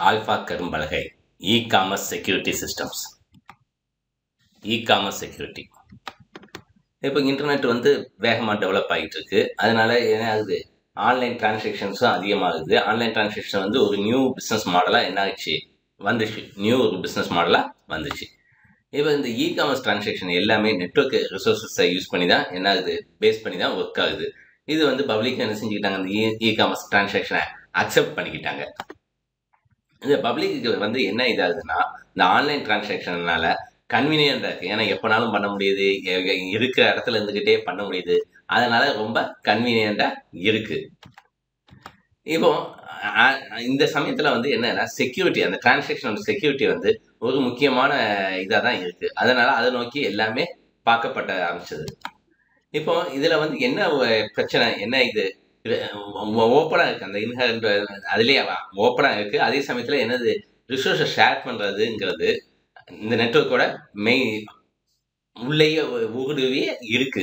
Alpha கரும்பலகை e-commerce security systems. E-commerce security இப்போ internet வந்து வேகமாக டெவலப் ஆகிட்டு இருக்கு. அதனால என்ன ஆகுது, ஆன்லைன் டிரான்சாக்ஷன்ஸும் அதிகமாகுது. ஆன்லைன் டிரான்சாக்ஷன் வந்து ஒரு நியூ பிஸ்னஸ் மாடலாக என்ன ஆச்சு வந்துச்சு, ஒரு பிஸ்னஸ் மாடலாக வந்துச்சு. இப்போ இந்த இ-காமர்ஸ் டிரான்சாக்ஷன் எல்லாமே நெட்வொர்க் ரிசோர்ஸஸை யூஸ் பண்ணி தான் என்ன ஆகுது, பேஸ் பண்ணி தான் ஒர்க் ஆகுது. இது வந்து பப்ளிக் என்ன செஞ்சுக்கிட்டாங்க, இந்த இ-காமர்ஸ் டிரான்சாக்ஷனை அக்செப்ட் பண்ணிக்கிட்டாங்க. இந்த பப்ளிக்கு வந்து என்ன இதாகுதுன்னா, இந்த ஆன்லைன் டிரான்சாக்ஷன்னால கன்வீனியன்டா இருக்கு. ஏன்னா எப்போனாலும் பண்ண முடியுது, இருக்கிற இடத்துல இருந்துக்கிட்டே பண்ண முடியுது. அதனால ரொம்ப கன்வீனியன்டா இருக்கு. இப்போ இந்த சமயத்துல வந்து என்னன்னா, செக்யூரிட்டி, அந்த டிரான்சாக்ஷனோட செக்யூரிட்டி வந்து ஒரு முக்கியமான இதாக தான் இருக்கு. அதனால அதை நோக்கி எல்லாமே பார்க்கப்பட ஆரம்பிச்சது. இப்போ இதுல வந்து என்ன பிரச்சனை, என்ன இது ஓப்பனா இருக்கு, அந்த இன்ஹரண்ட் அதுலயே ஓப்பனா இருக்கு. அதே சமயத்துல என்னது, ரிசோர்ஸை ஷேர் பண்றதுங்கிறது இந்த நெட்வொர்க்கோட மெயின் உள்ளேயே ஊடுருவியே இருக்கு.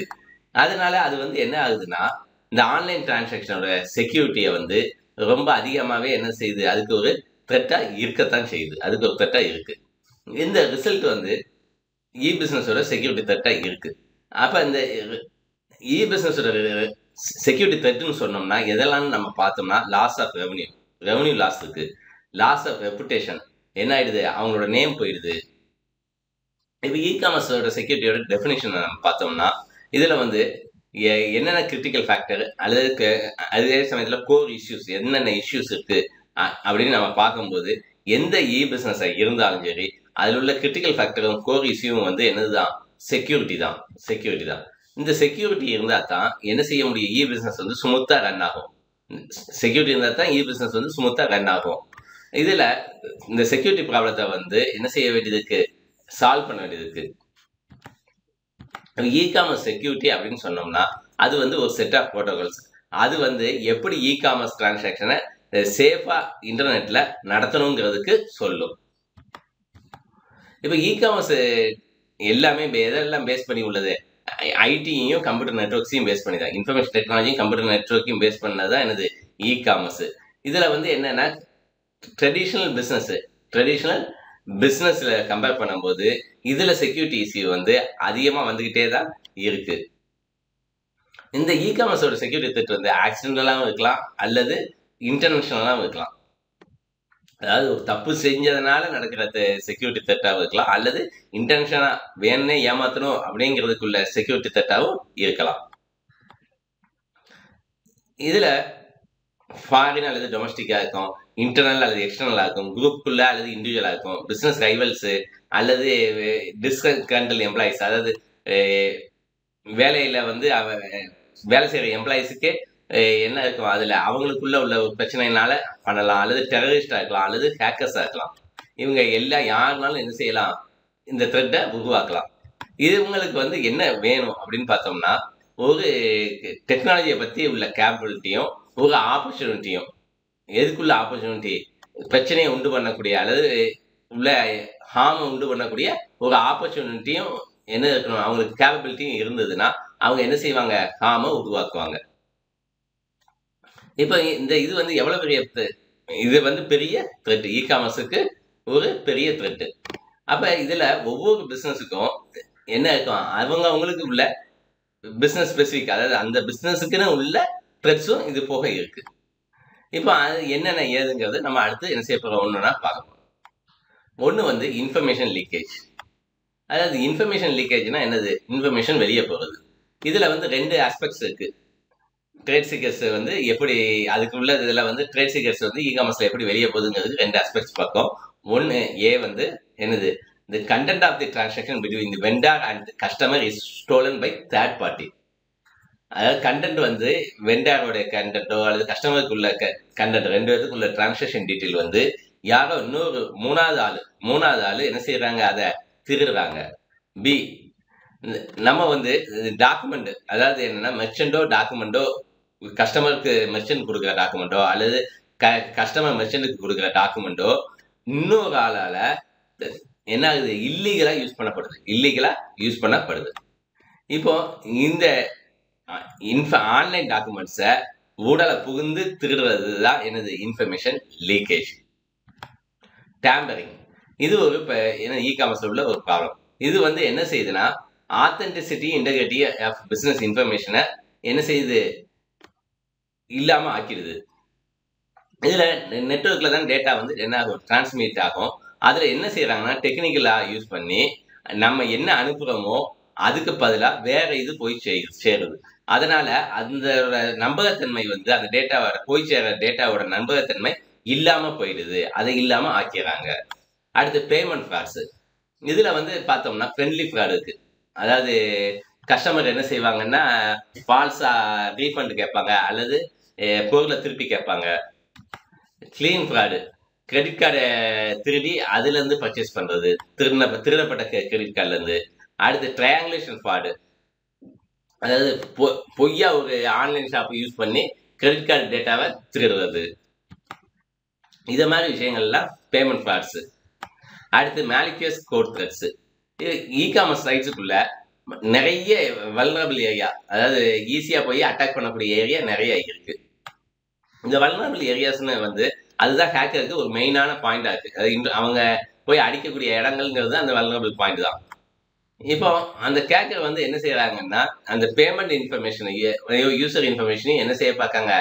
அதனால அது வந்து என்ன ஆகுதுன்னா, இந்த ஆன்லைன் டிரான்சாக்ஷனோட செக்யூரிட்டியை வந்து ரொம்ப அதிகமாகவே என்ன செய்யுது, அதுக்கு ஒரு த்ரெட்டா இருக்கத்தான் செய்யுது. அதுக்கு ஒரு த்ரெட்டா இருக்கு. இந்த ரிசல்ட் வந்து இ பிசினஸோட செக்யூரிட்டி த்ரெட்டா இருக்கு. அப்ப இந்த இ பிசினஸோட செக்யூரிட்டி த்ரெட்னு சொன்னோம்னா எதெல்லாம் நம்ம பார்த்தோம்னா, லாஸ் ஆஃப் ரெவன்யூ லாஸ் இருக்கு, லாஸ் ஆஃப் ரெப்புடேஷன், என்ன ஆயிடுது, அவங்களோட நேம் போயிடுது. இப்போ இ-காமர்ஸோட செக்யூரிட்டியோட டெஃபினேஷன் நம்ம பார்த்தோம்னா, இதுல வந்து என்னென்ன கிரிட்டிக்கல் ஃபேக்டர் அல்லது அதே சமயத்தில் கோர் இஷ்யூஸ், என்னென்ன இஷ்யூஸ் இருக்கு அப்படின்னு நம்ம பார்க்கும்போது, எந்த இ பிசினஸ் இருந்தாலும் சரி, அதில் உள்ள கிரிட்டிக்கல் ஃபேக்டரும் கோர் இஷ்யூவும் வந்து என்னதுதான், செக்யூரிட்டி தான். இந்த செக்யூரிட்டி இருந்தால் தான் என்ன செய்ய முடியும், இ பிசினஸ் வந்து ஸ்மூத்தா ரன் ஆகும். செக்யூரிட்டி இருந்தால் தான் இ பிசினஸ் வந்து ஸ்மூத்தா ரன் ஆகும். இதுல இந்த செக்யூரிட்டி ப்ராப்ளத்தை வந்து என்ன செய்ய வேண்டியது இருக்கு, சால்வ் பண்ண வேண்டியது இருக்கு. இ-காமர்ஸ் செக்யூரிட்டி அப்படின்னு சொன்னோம்னா அது வந்து ஒரு செட் ஆஃப் ப்ரோட்டோகால்ஸ். அது வந்து எப்படி இ-காமர்ஸ் டிரான்சாக்ஷனை சேஃபா இன்டர்நெட்ல நடத்தணுங்கிறதுக்கு சொல்லும். இப்போ இ-காமர்ஸ் எல்லாமே எதெல்லாம் பேஸ் பண்ணி உள்ளது, ஐடியையும் கம்ப்யூட்டர் நெட்வொர்க்ஸையும் பேஸ் பண்ணி தான், இன்ஃபர்மேஷன் டெக்னாலஜியும் கம்ப்யூட்டர் நெட்வொர்க்கையும் பேஸ் பண்ணதான் என்னது இ-காமர்ஸ். இதுல வந்து என்னன்னா, ட்ரெடிஷ்னல் பிஸ்னஸ்ல கம்பேர் பண்ணும்போது இதுல செக்யூரிட்டி இஷ்யூ வந்து அதிகமா வந்துகிட்டே தான் இருக்கு. இந்த இ-காமர்ஸோட செக்யூரிட்டி த்ரெட் வந்து ஆக்சிடென்டலாகவும் இருக்கலாம் அல்லது இன்டர்நேஷனலாகவும் இருக்கலாம். அதாவது ஒரு தப்பு செஞ்சதுனால நடக்கிற செக்யூரிட்டி த்ரெட்டாகவும் இருக்கலாம், அல்லது இன்டென்ஷனா வேணும்னே ஏமாத்தணும் அப்படிங்கிறதுக்குள்ள செக்யூரிட்டி த்ரெட்டாகவும் இருக்கலாம். இதுல ஃபாரின் அல்லது டொமஸ்டிக்கா இருக்கும், இன்டர்னல் அல்லது எக்ஸ்டர்னலா இருக்கும், குரூப்புக்குள்ள அல்லது இண்டிவிஜுவலா இருக்கும், பிசினஸ் ரைவல்ஸ் அல்லது டிஸ்கண்டில் எம்ப்ளாயிஸ், அதாவது வேலையில வந்து வேலை செய்யற எம்ப்ளாயிஸுக்கு என்ன இருக்கும், அதுல அவங்களுக்குள்ள உள்ள ஒரு பிரச்சனைனால பண்ணலாம், அல்லது டெரரிஸ்டா இருக்கலாம், அல்லது ஹேக்கர்ஸா இருக்கலாம். இவங்க எல்லாம் யாருனாலும் என்ன செய்யலாம், இந்த த்ரெட்டை உருவாக்கலாம். இது உங்களுக்கு வந்து என்ன வேணும் அப்படின்னு பார்த்தோம்னா, ஒரு டெக்னாலஜியை பத்தி உள்ள கேப்பபிலிட்டியும் ஒரு ஆப்பர்ச்சுனிட்டியும். எதுக்குள்ள ஆப்பர்ச்சுனிட்டி, பிரச்சனையை உண்டு பண்ணக்கூடிய அல்லது உள்ள ஹார்மை உண்டு பண்ணக்கூடிய ஒரு ஆப்பர்ச்சுனிட்டியும் என்ன இருக்கணும், அவங்களுக்கு கேப்பபிலிட்டியும் இருந்ததுன்னா அவங்க என்ன செய்வாங்க, ஹார்மை உருவாக்குவாங்க. இப்போ இந்த இது வந்து எவ்வளவு பெரிய, இது வந்து பெரிய த்ரெட், இ-காமர்ஸுக்கு ஒரு பெரிய த்ரெட். அப்ப இதுல ஒவ்வொரு பிசினஸுக்கும் என்ன இருக்கும், அவங்களுக்கு உள்ள பிசினஸ் ஸ்பெசிபிக், அதாவது அந்த பிசினஸுக்குன்னு உள்ள த்ரெட்ஸும் இது போக இருக்கு. இப்போ அது என்னென்ன ஏதுங்கிறது நம்ம அடுத்து என்ன செய்ய போறோம், ஒண்ணுன்னா பார்க்க போறோம். ஒண்ணு வந்து இன்ஃபர்மேஷன் லீக்கேஜ். அதாவது இன்ஃபர்மேஷன் லீக்கேஜ்னா என்னது, இன்ஃபர்மேஷன் வெளியே போறது. இதுல வந்து ரெண்டு ஆஸ்பெக்ட்ஸ் இருக்கு. ட்ரேட் சீக்கர்ஸ் வந்து எப்படி, அதுக்கு உள்ள இதுல வந்து ட்ரேட் சீக்கர்ஸ் வந்து இ-காமர்ஸ்ல எப்படி வெளியே போகுதுங்கிறதுக்கு ரெண்டு ஆஸ்பெக்ட்ஸ் பார்த்தோம். ஒன்னு வந்து என்னது, the content of the transaction between the vendor and the customer is stolen by third party. அதாவது கண்டென்ட் வந்து வெண்டாரோட கண்டென்ட்டோ அல்லது கஸ்டமருக்குள்ள கண்டென்ட், ரெண்டு பேருக்குள்ள டிரான்சாக்ஷன் டீட்டெயில் வந்து யாரோ இன்னொரு மூணாவது ஆளு என்ன செய்யறாங்க, அதை திருடுறாங்க. பி, நம்ம வந்து டாக்குமெண்ட், அதாவது என்னன்னா மெர்ச்சன்டோ டாக்குமெண்டோ, கஸ்டமருக்கு மெர்ச்சன்ட் கொடுக்குற டாக்குமெண்டோ அல்லது கஸ்டமர் மெர்ச்சன்ட்டுக்கு கொடுக்குற டாக்குமெண்டோ இன்னொரு ஆளால என்ன ஆகுது, இல்லீகலா யூஸ் பண்ணப்படுது. இப்போ இந்த ஆன்லைன் டாக்குமெண்ட்ஸை ஊடலை புகுந்து திருடுறது தான் என்னது, இன்ஃபர்மேஷன் லீக்கேஜ். டேம்பரிங். இது ஒரு இ-காமர்ஸ்ல உள்ள ஒரு ப்ராப்ளம். இது வந்து என்ன செய்யுதுன்னா ஆத்தென்டிசிட்டி இன்டெகிரிட்டி ஆஃப் பிசினஸ் இன்ஃபர்மேஷனை என்ன செய்யுது இல்லாம ஆக்கிடுது. இதுல நெட்வொர்க்ல தான் டேட்டா வந்து என்ன ஆகும் டிரான்ஸ்மிட் ஆகும். அதுல என்ன செய்யறாங்கன்னா டெக்னிக்கலா யூஸ் பண்ணி நம்ம என்ன அனுப்புறோமோ அதுக்கு பதிலா வேற இது போய் சேருது. அதனால அந்த நம்பகத்தன்மை வந்து அந்த டேட்டாவோட போய் சேர டேட்டாவோட நம்பகத்தன்மை இல்லாம போயிடுது. அதை இல்லாம ஆக்கிறாங்க. அடுத்து பேமெண்ட் ஃப்ராட்ஸ். இதுல வந்து பார்த்தோம்னா ஃப்ரெண்ட்லி ஃப்ராட் இருக்கு. அதாவது கஸ்டமர் என்ன செய்வாங்கன்னா ஃபால்ஸா ரீஃபண்ட் கேட்பாங்க அல்லது பொருளை திருப்பி கேட்பாங்க. கிளீன் ஃப்ராடு, கிரெடிட் கார்டை திருடி அதுல இருந்து பர்ச்சேஸ் பண்றது, திருடப்பட்ட கிரெடிட் கார்டுல இருந்து. அடுத்து ட்ரையாங்குலேஷன் ஃப்ராடு, அதாவது பொய்யா ஒரு ஆன்லைன் ஷாப் யூஸ் பண்ணி கிரெடிட் கார்டு டேட்டாவை திருடுறது. இத மாதிரி விஷயங்கள்லாம் பேமெண்ட் ஃப்ராட்ஸ். அடுத்து மேலிக்கியஸ் கோட் த்ரெட்ஸ். இ-காமர்ஸ் சைட்ஸுக்குள்ள நிறைய வல்னரபிள் ஏரியா, அதாவது ஈஸியா போய் அட்டாக் பண்ணக்கூடிய ஏரியா நிறைய இருக்கு. இந்த வல்னரபிள் ஏரியாஸ்ன்னு வந்து அதுதான் ஹேக்கருக்கு ஒரு மெயினான பாயிண்டா இருக்கு. அது அவங்க போய் அடிக்கக்கூடிய இடங்கள்ங்கிறது அந்த வல்னரபிள் பாயிண்ட் தான். இப்போ அந்த ஹேக்கர் வந்து என்ன செய்யறாங்கன்னா அந்த பேமெண்ட் இன்ஃபர்மேஷனை யூசர் இன்ஃபர்மேஷனையும் என்ன செய்ய பார்க்காங்க,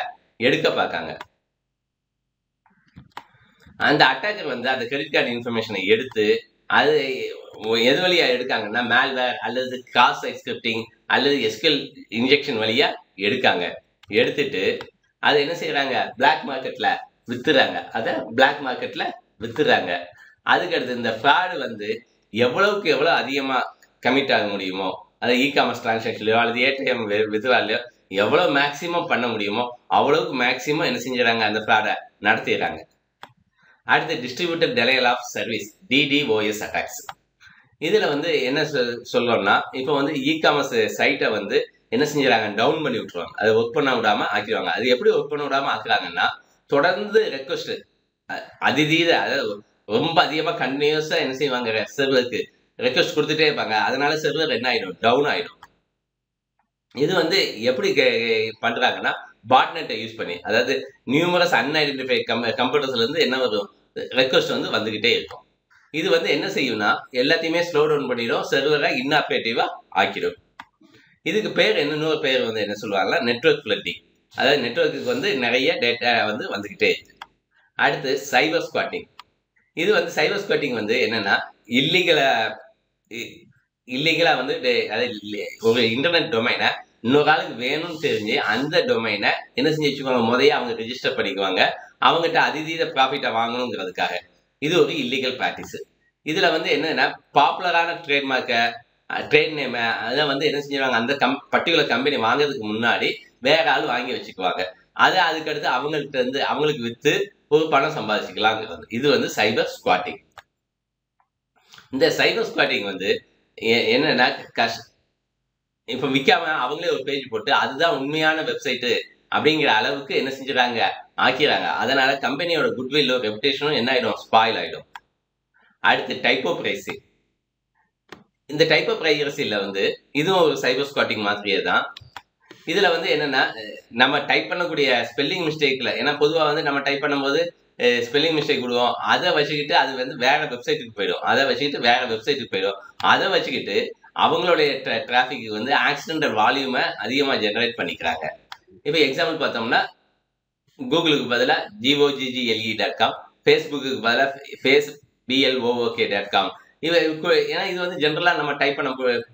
எடுக்க பார்க்காங்க. அந்த அட்டாக்கர் வந்து அந்த கிரெடிட் கார்டு இன்ஃபர்மேஷனை எடுத்து அது எது வழியா எடுக்காங்கன்னா மேல்வேர் அல்லது கிராஸ் சைட் ஸ்கிரிப்டிங் அல்லது எஸ்கியூஎல் இன்ஜெக்ஷன் வழியா எடுக்காங்க. எடுத்துட்டு அதை என்ன செய்யறாங்க, பிளாக் மார்க்கெட்ல வித்துறாங்க. அதை பிளாக் மார்க்கெட்ல வித்துறாங்க. அதுக்கடுத்து இந்த ஃப்ராடு வந்து எவ்வளவுக்கு எவ்வளவு அதிகமா கமிட் ஆக முடியுமோ, அது இ-காமர்ஸ் டிரான்சாக்ஷன்லையோ அல்லது ஏடிஎம் வித்ட்ராலையோ எவ்வளவு மேக்சிமம் பண்ண முடியுமோ அவ்வளவுக்கு மேக்சிமம் என்ன செஞ்சுறாங்க, அந்த ஃப்ராடை நடத்திடுறாங்க. அடுத்து distributed denial of service, DDoS attacks. இதுல வந்து என்ன சொல்றோம்னா இப்போ வந்து இ-காமர்ஸ் சைட்டை வந்து என்ன செஞ்சுறாங்க, டவுன் பண்ணி விட்டுருவாங்க. அதை ஒர்க் பண்ண விடாம ஆக்கிடுவாங்க. அது எப்படி ஒர்க் பண்ண விடாம ஆக்குறாங்கன்னா தொடர்ந்து ரெக்வஸ்ட் அதிதீத, அதாவது ரொம்ப அதிகமா கண்டினியூஸா என்ன செய்வாங்க, சர்வருக்கு ரெக்வஸ்ட் கொடுத்துட்டே இருப்பாங்க. அதனால சர்வர் என்ன ஆயிடும், டவுன் ஆயிடும். இது வந்து எப்படி பண்றாங்கன்னா பாட்நெட்டை யூஸ் பண்ணி, அதாவது நியூமரஸ் அன்ஐடென்டிஃபை கம்ப்யூட்டர்ஸ்ல இருந்து என்ன வரும், ரெக்வஸ்ட் வந்து வந்துகிட்டே இருக்கும். இது வந்து என்ன செய்யும்னா எல்லாத்தையுமே ஸ்லோ டவுன் பண்ணிடும், சர்வரை இன்ஆப்ரேட்டிவா ஆக்கிடும். இதுக்கு பேர் இன்னொரு பேர் வந்து என்ன சொல்லுவாங்கன்னா நெட்வொர்க் ஃப்ளட்டிங். அதாவது நெட்வொர்க்குக்கு வந்து நிறைய டேட்டா வந்து வந்துகிட்டே இருக்கு. அடுத்து சைபர் ஸ்குவாட்டிங். இது வந்து சைபர் ஸ்குவாட்டிங் வந்து என்னன்னா இல்லீகலா வந்து ஒரு இன்டர்நெட் டொமைனை இன்னொரு ஆளுக்கு வேணும்னு தெரிஞ்சு அந்த டொமைனை என்ன செஞ்சு வச்சுக்குவாங்க, முதைய அவங்க ரிஜிஸ்டர் பண்ணிக்குவாங்க, அவங்ககிட்ட அதிதீத ப்ராஃபிட்டை வாங்கணுங்கிறதுக்காக. இது ஒரு இல்லீகல் ப்ராக்டிஸ். இதுல வந்து என்னன்னா பாப்புலரான ட்ரேட்மார்க்கை ட்ரேட் நேமை அதை வந்து என்ன செஞ்சுருவாங்க, அந்த பர்டிகுலர் கம்பெனி வாங்குறதுக்கு முன்னாடி வேற ஆள் வாங்கி வச்சுக்குவாங்க. அதை அதுக்கடுத்து அவங்கள்ட்ட இருந்து அவங்களுக்கு வித்து ஒரு பணம் சம்பாதிச்சுக்கலாங்கிறது. இது வந்து சைபர் ஸ்குவாட்டிங். இந்த சைபர் ஸ்குவாட்டிங் வந்து என்னன்னா இப்ப விற்காம அவங்களே ஒரு பேஜ் போட்டு அதுதான் உண்மையான வெப்சைட்டு அப்படிங்கிற அளவுக்கு என்ன செஞ்சுறாங்க, ஆக்கிறாங்க. அதனால கம்பெனியோட குட்வில்லோ ரெப்புடேஷனும் என்ன ஆயிடும், ஸ்பாயில் ஆயிடும். அடுத்து டைப்போ பிரைசிங். இந்த டைப்போ பிரைவசில வந்து இதுவும் ஒரு சைபர் ஸ்குவாட்டிங் மாதிரியே தான். இதுல வந்து என்னன்னா நம்ம டைப் பண்ணக்கூடிய ஸ்பெல்லிங் மிஸ்டேக்ல, ஏன்னா பொதுவா வந்து நம்ம டைப் பண்ணும்போது ஸ்பெல்லிங் மிஸ்டேக் விடுவோம். அதை வச்சுக்கிட்டு அது வந்து வேற வெப்சைட்டுக்கு போயிடும். அதை வச்சுக்கிட்டு அவங்களுடைய டிராஃபிக் வந்து ஆக்சிடென்டல் வால்யூமை அதிகமா ஜெனரேட் பண்ணிக்கிறாங்க. இப்போ எக்ஸாம்பிள் பார்த்தோம்னா கூகுளுக்கு பதிலாக GOGGLE.com, ஃபேஸ்புக்கு பதிலாக FaceBLOOK.com. ஏன்னா இது வந்து ஜென்ரலா நம்ம டைப் பண்ண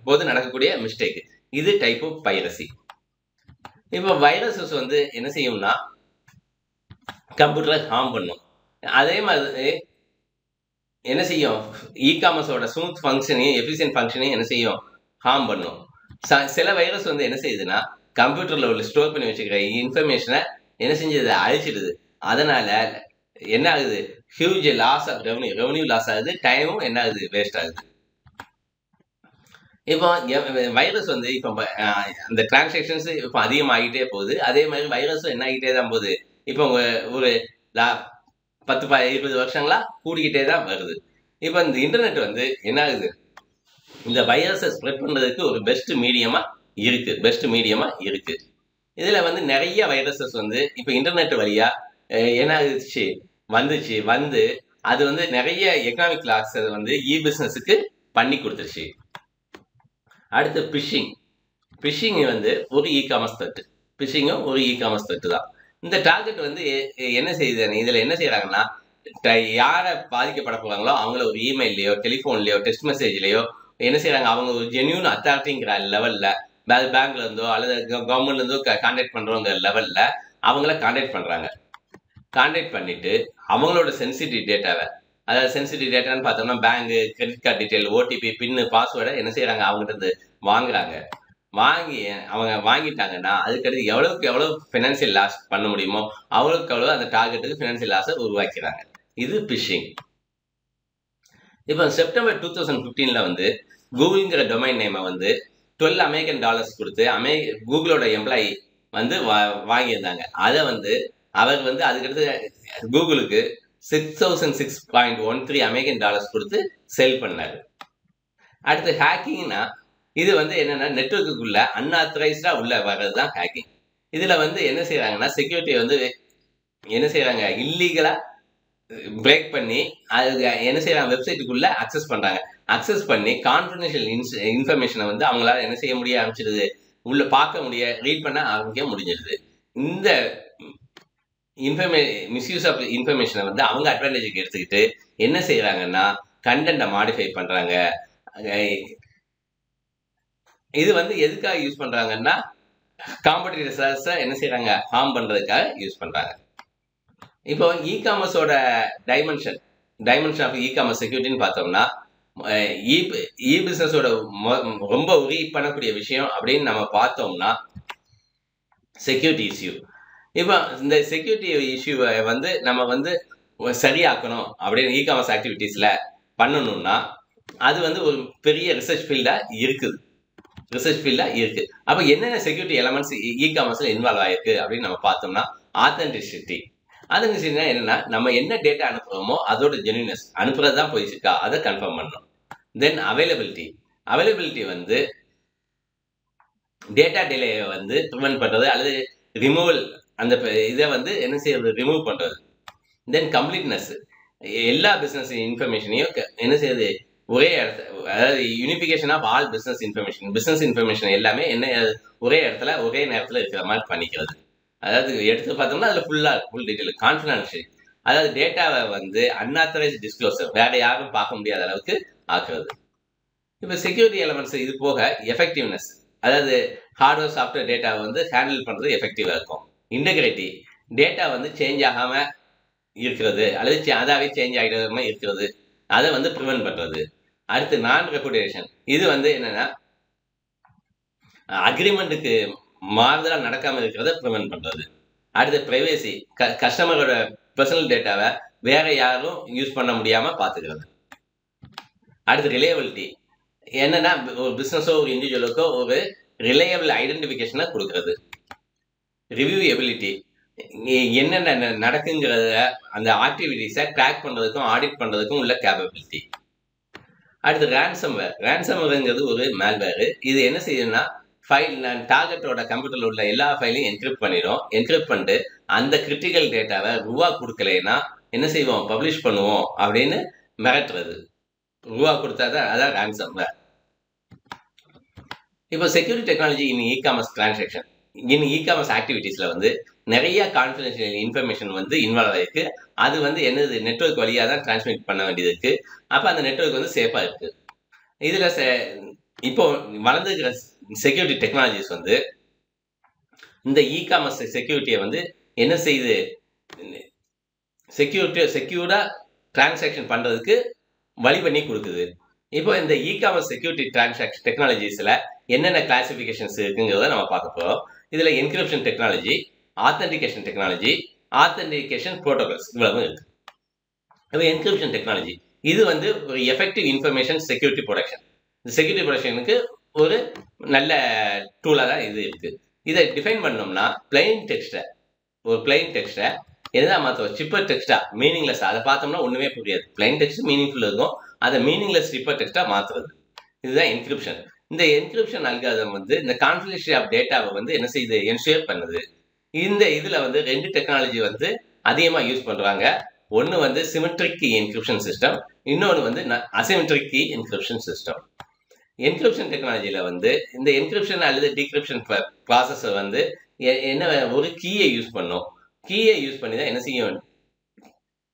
போது நடக்கக்கூடிய மிஸ்டேக். இது டைப் ஆஃப் பைரசி. இப்போ வைரஸஸ் வந்து என்ன செய்யும்னா கம்ப்யூட்டரை ஹார்ம் பண்ணும். அதே மாதிரி என்ன செய்யும், இ-காமர்ஸோட ஸ்மூத் ஃபங்க்ஷனையும் எஃபிஷியன்ட் ஃபங்க்ஷனையும் என்ன செய்யும், ஹார்ம் பண்ணும். சில வைரஸ் வந்து என்ன செய்யுதுன்னா கம்ப்யூட்டர்ல உள்ள ஸ்டோர் பண்ணி வச்சுக்கிற இன்ஃபர்மேஷனை என்ன செஞ்சது, அழிச்சிடுது. அதனால என்ன ஆகுது, huge loss of revenue loss ஆகுது, டைமும் என்ன ஆகுது, வேஸ்ட் ஆகுது. இப்போ வைரஸ் வந்து இப்போ அந்த டிரான்சாக்ஷன்ஸ் இப்போ அதிகமாகிட்டே போகுது. அதே மாதிரி வைரஸும் என்ன ஆகிட்டே தான் போகுது. இப்போ ஒரு 10-20 வருஷங்களா கூடிக்கிட்டே தான் வருது. இப்போ இந்த இன்டர்நெட் வந்து என்ன ஆகுது, இந்த வைரஸை ஸ்ப்ரெட் பண்றதுக்கு ஒரு பெஸ்ட் மீடியமா இருக்கு. இதுல வந்து நிறைய வைரஸஸ் வந்து இப்போ இன்டர்நெட் வழியா என்ன ஆகுச்சு, வந்து அது வந்து நிறைய எக்கனாமிக் லாஸ் வந்து பிசினஸுக்கு பண்ணி கொடுத்துருச்சு. அடுத்து பிஷிங் வந்து ஒரு காமர்ஸ் தட்டு. பிஷிங்கும் ஒரு காமர்ஸ் தட்டு தான். இந்த டார்கெட் வந்து என்ன செய்யுது, இதுல என்ன செய்யறாங்கன்னா, யாரை பாதிக்கப்பட போறாங்களோ அவங்கள ஒரு இமெயிலையோ டெலிஃபோன்லயோ டெக்ஸ்ட் மெசேஜ்லயோ என்ன செய்யறாங்க, அவங்க ஒரு ஜென்யூன் அத்தாரிட்டிங்கிற லெவல்ல பேங்க்ல இருந்தோ அல்லது கவர்மெண்ட்ல இருந்தோ கான்டாக்ட் பண்றவங்க லெவல்ல அவங்கள கான்டாக்ட் பண்றாங்க. கான்டாக்ட் பண்ணிட்டு அவங்களோட சென்சிட்டிவ் டேட்டாவை, அதாவது சென்சிட்டிவ் டேட்டான்னு பார்த்தோம்னா bank, credit card detail, OTP, PIN, பாஸ்வேர்டை என்ன செய்யறாங்க, அவங்ககிட்ட இருந்து வாங்குறாங்க. அவங்க வாங்கிட்டாங்கன்னா அதுக்கடுத்து எவ்வளவுக்கு எவ்வளவு பினான்சியல் லாஸ் பண்ண முடியுமோ அவ்வளவுக்கு எவ்வளவு அந்த டார்கெட்டுக்கு பினான்சியல் லாஸை உருவாக்கிறாங்க. இது பிஷிங். இப்போ செப்டம்பர் 2015 வந்து கூகுள்ங்கிற டொமைன் நேமை வந்து $12 கொடுத்து கூகுளோட எம்ப்ளாயி வந்து வாங்கியிருந்தாங்க. அதை வந்து அவர் வந்து அதுக்கடுத்து கூகுளுக்கு $6,006.13 கொடுத்து செல் பண்ணாரு. அடுத்து ஹேக்கிங்னா இது வந்து என்னன்னா நெட்வொர்க்குள்ள அன்ஆத்தரைஸ்டா உள்ள வர்றதுதான் ஹேக்கிங். இதுல வந்து என்ன செய்யறாங்கன்னா செக்யூரிட்டியை வந்து என்ன செய்யறாங்க, இல்லீகலா பிரேக் பண்ணி அது என்ன செய்யறாங்க, வெப்சைட்டுக்குள்ள அக்சஸ் பண்றாங்க. அக்சஸ் பண்ணி கான்ஃபிடென்ஷியல் இன்ஃபர்மேஷனை வந்து அவங்களால என்ன செய்ய முடிய ஆரம்பிச்சிருது, உள்ள பார்க்க முடிய, ரீட் பண்ண ஆரம்பிக்க முடிஞ்சிருது. இந்த மிஸ்யூஸ் ஆஃப் இன்ஃபர்மேஷனை வந்து அவங்க அட்வான்டேஜுக்கு எடுத்துக்கிட்டு என்ன செய்யறாங்கன்னா கண்டென்ட்டை மாடிஃபை பண்றாங்க. இது வந்து எதுக்காக யூஸ் பண்றாங்கன்னா காம்படிட்டர்ஸை என்ன செய்யறாங்க, ஹார்ம் பண்றதுக்காக யூஸ் பண்றாங்க. இப்போ காமர்ஸோட டைமென்ஷன் ஆஃப் காமர்ஸ் செக்யூரிட்டின்னு பார்த்தோம்னா பிசினஸோட ரொம்ப உரி பண்ணக்கூடிய விஷயம் அப்படின்னு நம்ம பார்த்தோம்னா செக்யூரிட்டி இஷ்யூ. இப்போ இந்த செக்யூரிட்டி இஷ்யூவை வந்து நம்ம வந்து சரியாக்கணும் அப்படின்னு காமர்ஸ் ஆக்டிவிட்டீஸ்ல பண்ணணும்னா அது வந்து ஒரு பெரிய ரிசர்ச் ஃபீல்டா இருக்குது. அப்ப என்னென்ன செக்யூரிட்டி எலமெண்ட்ஸ் காமர்ஸ்ல இன்வால்வ் ஆயிருக்கு அப்படின்னு நம்ம பார்த்தோம்னா ஆத்தென்டிசிட்டி என்னன்னா நம்ம என்ன டேட்டா அனுப்புறோமோ அதோட ஜென்யூனஸ், அனுப்புறதுதான் போயிடுச்சுக்கா அதை கன்ஃபார்ம் பண்ணணும். தென் அவைலபிலிட்டி வந்து டேட்டா டிலே வந்து ப்ரிவென்ட் பண்றது அல்லது ரிமூவல், அந்த இதை வந்து என்ன செய்யறது, ரிமூவ் பண்றது. தென் கம்ப்ளீட்னஸ், எல்லா பிசினஸ் இன்ஃபர்மேஷனையும் என்ன செய்யுது ஒரே இடத்துல, அதாவது unification of all business information எல்லாமே என்ன ஒரே இடத்துல ஒரே நேரத்தில் இருக்கிற மாதிரி பண்ணிக்கிறது. அதாவது எடுத்து பார்த்தோம்னா அதில் ஃபுல் டீட்டெயில் கான்ஃபிடென்ஷியல், அதாவது டேட்டாவை வந்து அன்ஆத்தரைஸ்ட் டிஸ்க்ளோசர் வேற யாரும் பார்க்க முடியாத அளவுக்கு ஆக்குறது. இப்போ செக்யூரிட்டி எலமெண்ட்ஸ் இது போக எஃபெக்டிவ்னஸ், அதாவது ஹார்ட்வேர் சாஃப்ட்வேர் டேட்டாவை வந்து ஹேண்டில் பண்ணுறது எஃபெக்டிவாக இருக்கும். இன்டெகிரிட்டி, டேட்டா வந்து சேஞ்ச் ஆகாமல் இருக்கிறது அல்லது அதாவே சேஞ்ச் ஆகிடாம இருக்கிறது, அதை வந்து ப்ரிவென்ட் பண்ணுறது. அடுத்து நான் ரெப்புடேஷன், இது வந்து என்னன்னா அக்ரிமெண்ட்டுக்கு மாறுதலா நடக்காம இருக்கிறத ப்ரிவென்ட் பண்றது. அடுத்து பிரைவேசி, கஸ்டமரோட பர்சனல் டேட்டாவை வேற யாரும் யூஸ் பண்ண முடியாம பாத்துக்கிறது. அடுத்து ரிலையபிலிட்டி, என்னன்னா ஒரு பிசினஸோ ஒரு இண்டிவிஜுவலுக்கோ ஒரு ரிலையபிள் ஐடென்டிஃபிகேஷனை கொடுக்கறது. ரிவ்யூ எபிலிட்டி, என்னென்ன நடக்குங்கிறத அந்த ஆக்டிவிட்டிஸை ட்ராக் பண்றதுக்கும் ஆடிட் பண்றதுக்கும் உள்ள கேப்பபிலிட்டி. அடுத்து ரேன்சம்வேர்ங்கிறது ஒரு மேல்வேர். இது என்ன செய்யுதுன்னா டார்கெட்டோட கம்ப்யூட்டர்ல உள்ள எல்லா ஃபைலையும் என்கிரிப்ட் பண்ணிடும். என்கிரிப்ட் பண்ணிட்டு அந்த கிரிட்டிக்கல் டேட்டாவை ரூபா கொடுக்கலைன்னா என்ன செய்வோம், பப்ளிஷ் பண்ணுவோம் அப்படின்னு மிரட்டுறது. ரூபா கொடுத்தாதான் அதான் ரேன்சம்வேர். இப்போ security technology in commerce transaction, commerce ஆக்டிவிட்டீஸ்ல வந்து நிறைய கான்ஃபிடென்ஷியல் இன்ஃபர்மேஷன் வந்து இன்வால்வ் ஆயிருக்கு. அது வந்து என்னது நெட்வொர்க் வழியாக தான் டிரான்ஸ்மிட் பண்ண வேண்டியது இருக்கு. அப்போ அந்த நெட்வொர்க் வந்து சேஃபா இருக்கு. இதுல இப்போ வளர்ந்துருக்கிற செக்யூரிட்டி டெக்னாலஜிஸ் வந்து இந்த காமர்ஸ் செக்யூரிட்டியை வந்து என்ன செய்யுது, செக்யூர்டா டிரான்சாக்ஷன் பண்றதுக்கு வழி பண்ணி கொடுக்குது. இப்போ இந்த காமர்ஸ் செக்யூரிட்டி டிரான்சாக்ஷன் டெக்னாலஜிஸ்ல என்னென்ன கிளாசிபிகேஷன்ஸ் இருக்குங்கிறத நம்ம பார்க்க போறோம். இதுல encryption technology, authentication technology, authentication protocols இவ்வளவு இருக்கு. இப்போ என்கிரிப்ஷன் டெக்னாலஜி இது வந்து ஒரு எஃபெக்டிவ் இன்ஃபர்மேஷன் செக்யூரிட்டி ப்ரொடக்ஷன். இந்த செக்யூரிட்டி ப்ரொடக்ஷனுக்கு ஒரு நல்ல டூலாக தான் இது இருக்கு. இதை டிஃபைன் பண்ணோம்னா பிளைன் டெக்ஸ்ட்டை என்னதான் மாற்றுவோம், சிப்பர் டெக்ஸ்டா மீனிங்லெஸ், அதை பார்த்தோம்னா ஒண்ணுமே புரியாது. பிளைன் டெக்ஸ்ட் மீனிங்ஃபுல் இருக்கும், அதை மீனிங்லெஸ் சிப்பர் டெக்ஸ்டா மாற்றுறது, இதுதான் என்கிரிப்ஷன். இந்த என்கிரிப்ஷன் அல்காரிதம் வந்து இந்த கான்ஃபிடென்ஷியலிட்டி ஆஃப் டேட்டாவை வந்து என்ன செய்யுது, என்ஷூர் பண்ணுது. இந்த இதுல வந்து ரெண்டு டெக்னாலஜி வந்து அதிகமா யூஸ் பண்றாங்க. ஒன்று வந்து சிமெட்ரிக் கீ என்கிரிப்ஷன் சிஸ்டம், இன்னொன்று வந்து asymmetric key encryption system. Encryption டெக்னாலஜியில் வந்து இந்த என்கிரிப்ஷன் அல்லது டீக்ரிப்ஷன் ப்ராசஸை வந்து என்ன ஒரு கீயை யூஸ் பண்ணும். கீயை யூஸ் பண்ணி தான் என்ன செய்யும்,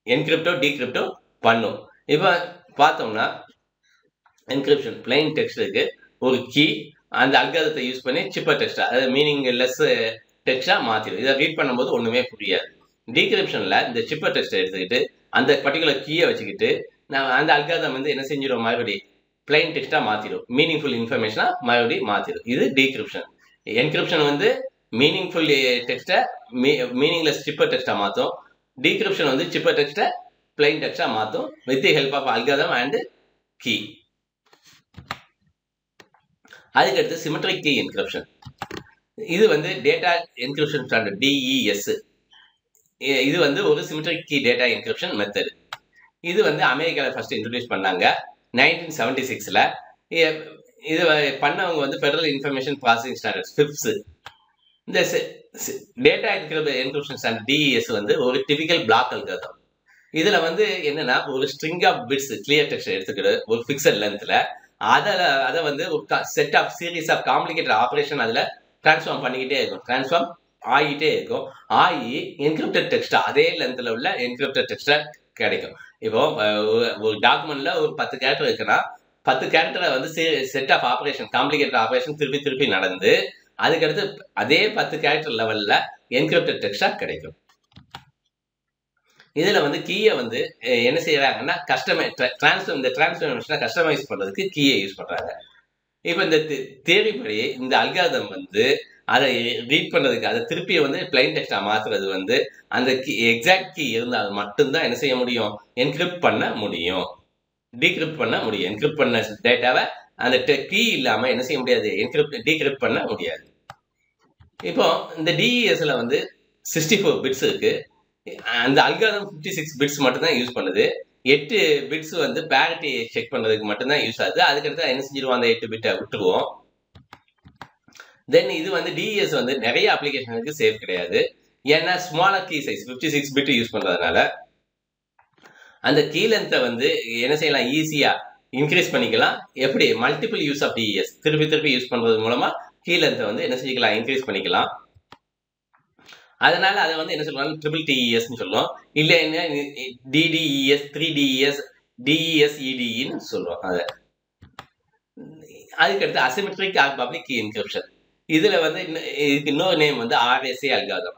என்கிரிப்டோ டீக்ரிப்டோ பண்ணும். இப்போ பார்த்தோம்னா என்கிரிப்ஷன் பிளைன் டெக்ஸ்ட்டுக்கு ஒரு கீ, அந்த அல்காரத்தை யூஸ் பண்ணி சிப்பர் டெக்ஸ்டா, அதாவது மீனிங் லெஸ் டெக்ஸ்டா மாற்றிடும். இதை ரீட் பண்ணும்போது ஒன்றுமே புரியாது. டீக்ரிப்ஷனில் இந்த சிப்பர் டெக்ஸ்ட்டை எடுத்துக்கிட்டு அந்த பர்டிகுலர் கீயை வச்சுக்கிட்டு நான் அந்த அல்காரதம் வந்து என்ன செஞ்சிடும், மறுபடியும் பிளைன் டெக்ஸ்டா மாற்றிடும், மீனிங்ஃபுல் இன்ஃபர்மேஷனா மறுபடியும் மாற்றிடும். இது டீக்ரிப்ஷன். என்கிரிப்ஷன் வந்து மீனிங்ஃபுல் டெக்ஸ்ட்டை மீனிங்லெஸ் சிப்பர் டெக்ஸ்டா மாற்றும். டீக்ரிப்ஷன் வந்து சிப்பர் டெக்ஸ்ட்டை பிளைன் டெக்ஸ்டா மாற்றும் with the help of algorithm and key. அதுக்கடுத்து சிமெட்ரிக் கீ என்கிரிப்ஷன். இது வந்து டேட்டா என்கிரிப்ஷன் ஸ்டாண்டர்ட் DES. இது வந்து ஒரு symmetric key data encryption method. இது வந்து அமெரிக்காவில் ஃபர்ஸ்ட் இன்ட்ரடியூஸ் பண்ணாங்க 1976ல். இது பண்ணவங்க வந்து federal information processing standards FIPS. இந்த டேட்டா என்கிரிப்ஷன் ஸ்டாண்டர்ட் DES வந்து ஒரு டிபிக்கல் பிளாக் அல்காரிதம். இதில் வந்து என்னன்னா ஒரு string of bits clear text எடுத்துக்கிட்டு ஒரு ஃபிக்ஸட் லென்த்தில் அதை வந்து ஒரு set of series of complicated operation அதில் டிரான்ஸ்ஃபார்ம் பண்ணிக்கிட்டே இருக்கும், டிரான்ஸ்ஃபார்ம் ஆகிட்டே இருக்கும். ஆகி என்கிரிப்டட் டெக்ஸ்டா அதே லென்த்தில் உள்ள என்கிரிப்டட் டெக்ஸ்டா கிடைக்கும். இப்போ ஒரு டாக்குமெண்ட்ல ஒரு 10 கேரக்டர் இருக்குன்னா 10 கேரக்டரை வந்து set of operation, complicated operation திருப்பி நடந்து அதுக்கடுத்து அதே 10 கேரக்டர் லெவலில் என்கிரிப்டட் டெக்ஸ்டா கிடைக்கும். இதில் வந்து கீயை வந்து என்ன செய்யறாங்கன்னா இந்த டிரான்ஸ்ஃபர்மேஷனை கஸ்டமைஸ் பண்ணுறதுக்கு கீயை யூஸ் பண்ணுறாங்க. இப்போ இந்த தேரிப்படி இந்த அல்காரிதம் வந்து அதை ரீட் பண்ணுறதுக்கு அதை திருப்பி வந்து பிளைன் டெக்ஸ்டாக மாற்றுறது வந்து அந்த கீ எக்ஸாக்ட் கீ இருந்தால் மட்டும்தான் என்ன செய்ய முடியும், என்கிரிப்ட் பண்ண முடியும், டீக்ரிப்ட் பண்ண முடியும். என்கிரிப்ட் பண்ண டேட்டாவை அந்த கீ இல்லாமல் என்ன செய்ய முடியாது, டீக்ரிப்ட் பண்ண முடியாது. இப்போ இந்த DESல வந்து 64 பிட்ஸ் இருக்கு. அந்த அல்காரிதம் 56 பிட்ஸ் மட்டும்தான் யூஸ் பண்ணுது. 8 பிட்ஸ் வந்து பேரிட்டி செக் பண்ணுறதுக்கு மட்டும்தான் யூஸ் ஆகுது. அதுக்கடுத்து என்ன செஞ்சிருவோம், அந்த 8 பிட்டை விட்டுருவோம். தென் இது வந்து DES வந்து நிறைய அப்ளிகேஷனுக்கு சேஃப் கிடையாது. ஏன்னா smaller key size 56 bit use பண்ணுறதுனால அந்த கீ லென்த்தை வந்து என்ன செய்யலாம், ஈஸியாக இன்க்ரீஸ் பண்ணிக்கலாம். எப்படி, மல்டிபிள் யூஸ் ஆஃப் DES திருப்பி யூஸ் பண்ணுறது மூலமாக கீ லென்த்தை வந்து என்ன செஞ்சுக்கலாம், இன்க்ரீஸ் பண்ணிக்கலாம். அதனால அதை வந்து என்ன சொல்லுவாங்க, ட்ரிபிள் TESன்னு சொல்லுவோம். இல்லை என்ன DDES 3DES DESEDன்னு சொல்லுவோம். அதுக்கடுத்து அசிமெட்ரிக் பப்ளிக் கீ என்கிரிப்ஷன். இதில் வந்து இதுக்கு இன்னொரு நேம் வந்து RSA அல்காரிதம்.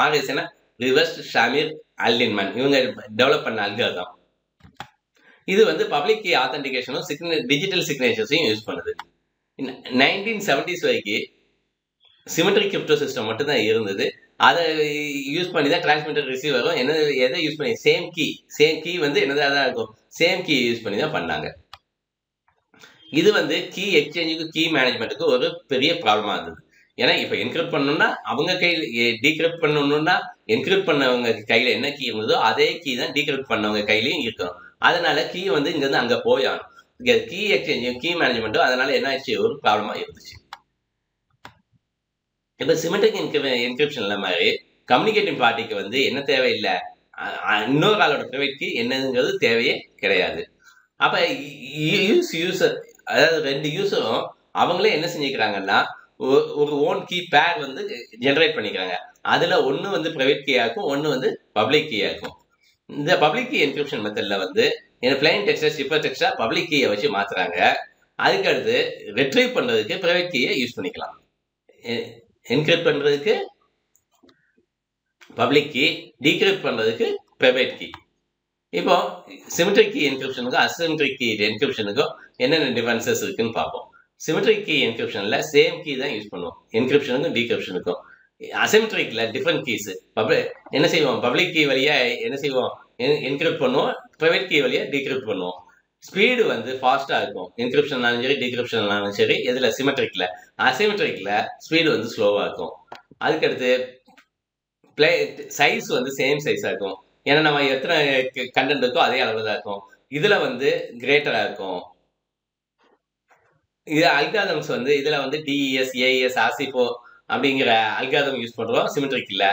RSAனா ரிவர்ஸ் ஷாமிர் அல்லின்மேன், இவங்க டெவலப் பண்ண அல்காரிதம். இது வந்து பப்ளிக் கீ ஆத்தென்டிகேஷனும் டிஜிட்டல் சிக்னேச்சர்ஸையும் யூஸ் பண்ணுது. 1970s வரைக்கும் சிமெட்ரிக் கிரிப்டோ சிஸ்டம் மட்டும்தான் இருந்தது. அதை யூஸ் பண்ணி தான் டிரான்ஸ்மிட்டர் ரிசீவரும் எதை யூஸ் பண்ணி சேம் கீ வந்து என்னதான் தான் இருக்கும், சேம் கீ யூஸ் பண்ணி தான் பண்ணாங்க. இது வந்து கீ எக்ஸ்சேஞ்சுக்கு கீ மேனேஜ்மெண்ட்டுக்கு ஒரு பெரிய ப்ராப்ளமாக இருந்தது. ஏன்னா இப்போ என்கிரிப்ட் பண்ணணும்னா அவங்க கையில், டீக்ரிப்ட் பண்ணணும்னா என்கிரிப்ட் பண்ணவங்க கையில் என்ன கீ இருந்ததோ அதே கீ தான் டீக்ரிப்ட் பண்ணவங்க கையிலையும் இருக்கணும். அதனால கீ வந்து இங்கேருந்து அங்கே போயாகணும். இங்கே கீ எக்ஸ்சேஞ்சும் கீ மேனேஜ்மெண்ட்டும் அதனால என்ன ஆச்சு, ஒரு ப்ராப்ளமாக இருந்துச்சு. இப்போ சிமெட்ரிக் என்கிரிப்ஷன்ல மாதிரி கம்யூனிகேட்டிவ் பார்ட்டிக்கு வந்து என்ன தேவையில்லை, இன்னொரு ஆளோட ப்ரைவேட் கீ என்னங்கிறது தேவையே கிடையாது. அப்போ யூசர், அதாவது 2 யூசரும் அவங்களே என்ன செஞ்சுக்கிறாங்கன்னா ஒரு ஓன் கீ பேர் வந்து ஜென்ரேட் பண்ணிக்கிறாங்க. அதில் ஒன்று வந்து ப்ரைவேட் கீயாக இருக்கும், ஒன்று வந்து பப்ளிக் கீயாக இருக்கும். இந்த பப்ளிக் கீ என்கிரிப்ஷன் மெத்தடில் வந்து பிளைன் டெக்ஸ்டா சிப்பர் டெக்ஸ்டா பப்ளிக் கீயை வச்சு மாற்றுறாங்க. அதுக்கடுத்து ரெட்ரீவ் பண்ணுறதுக்கு ப்ரைவேட் கீயை யூஸ் பண்ணிக்கலாம். என்கிரிப்ட் பண்ணுறதுக்கு பப்ளிக் கீ, டீக்ரிப்ட் பண்ணுறதுக்கு ப்ரைவேட் கீ. இப்போ சிமெட்ரிக் கீ என்கிரிப்ஷனுக்கும் அசிமெட்ரிக் கீ என்கிரிப்ஷனுக்கும் என்னென்ன டிஃபரன்சஸ் இருக்குன்னு பார்ப்போம். சிமெட்ரிக் கீ என்கிரிப்ஷனில் சேம் கீ தான் யூஸ் பண்ணுவோம், என்கிரிப்ஷனுக்கும் டீக்ரிப்ஷனுக்கும். அசிமெட்ரிக்கில் டிஃப்ரெண்ட் கீஸ். என்ன செய்வோம், பப்ளிக் கீ வழியாக என்ன செய்வோம், என்கிரிப்ட் பண்ணுவோம், ப்ரைவேட் கீ வழியாக டீக்ரிப்ட் பண்ணுவோம். ஸ்பீடு வந்து ஃபாஸ்ட்டாக இருக்கும், என்கிரிப்ஷன்னாலும் சரி டீக்ரிப்ஷன்னாலும் சரி. இதில் சிமெட்ரிக்கில். அசிமெட்ரிக்கில் ஸ்பீடு வந்து ஸ்லோவாக இருக்கும். அதுக்கடுத்து சைஸ் வந்து சேம் சைஸாக இருக்கும். ஏன்னா நம்ம எத்தனை கண்டென்ட் இருக்கோ அதே அளவில் தான் இருக்கும். இதில் வந்து கிரேட்டராக இருக்கும். இது அல்காரிதம்ஸ் வந்து இதில் வந்து DES AES RC4 அப்படிங்கிற அல்காரிதம் யூஸ் பண்ணுறோம் சிமெட்ரிக்கில்.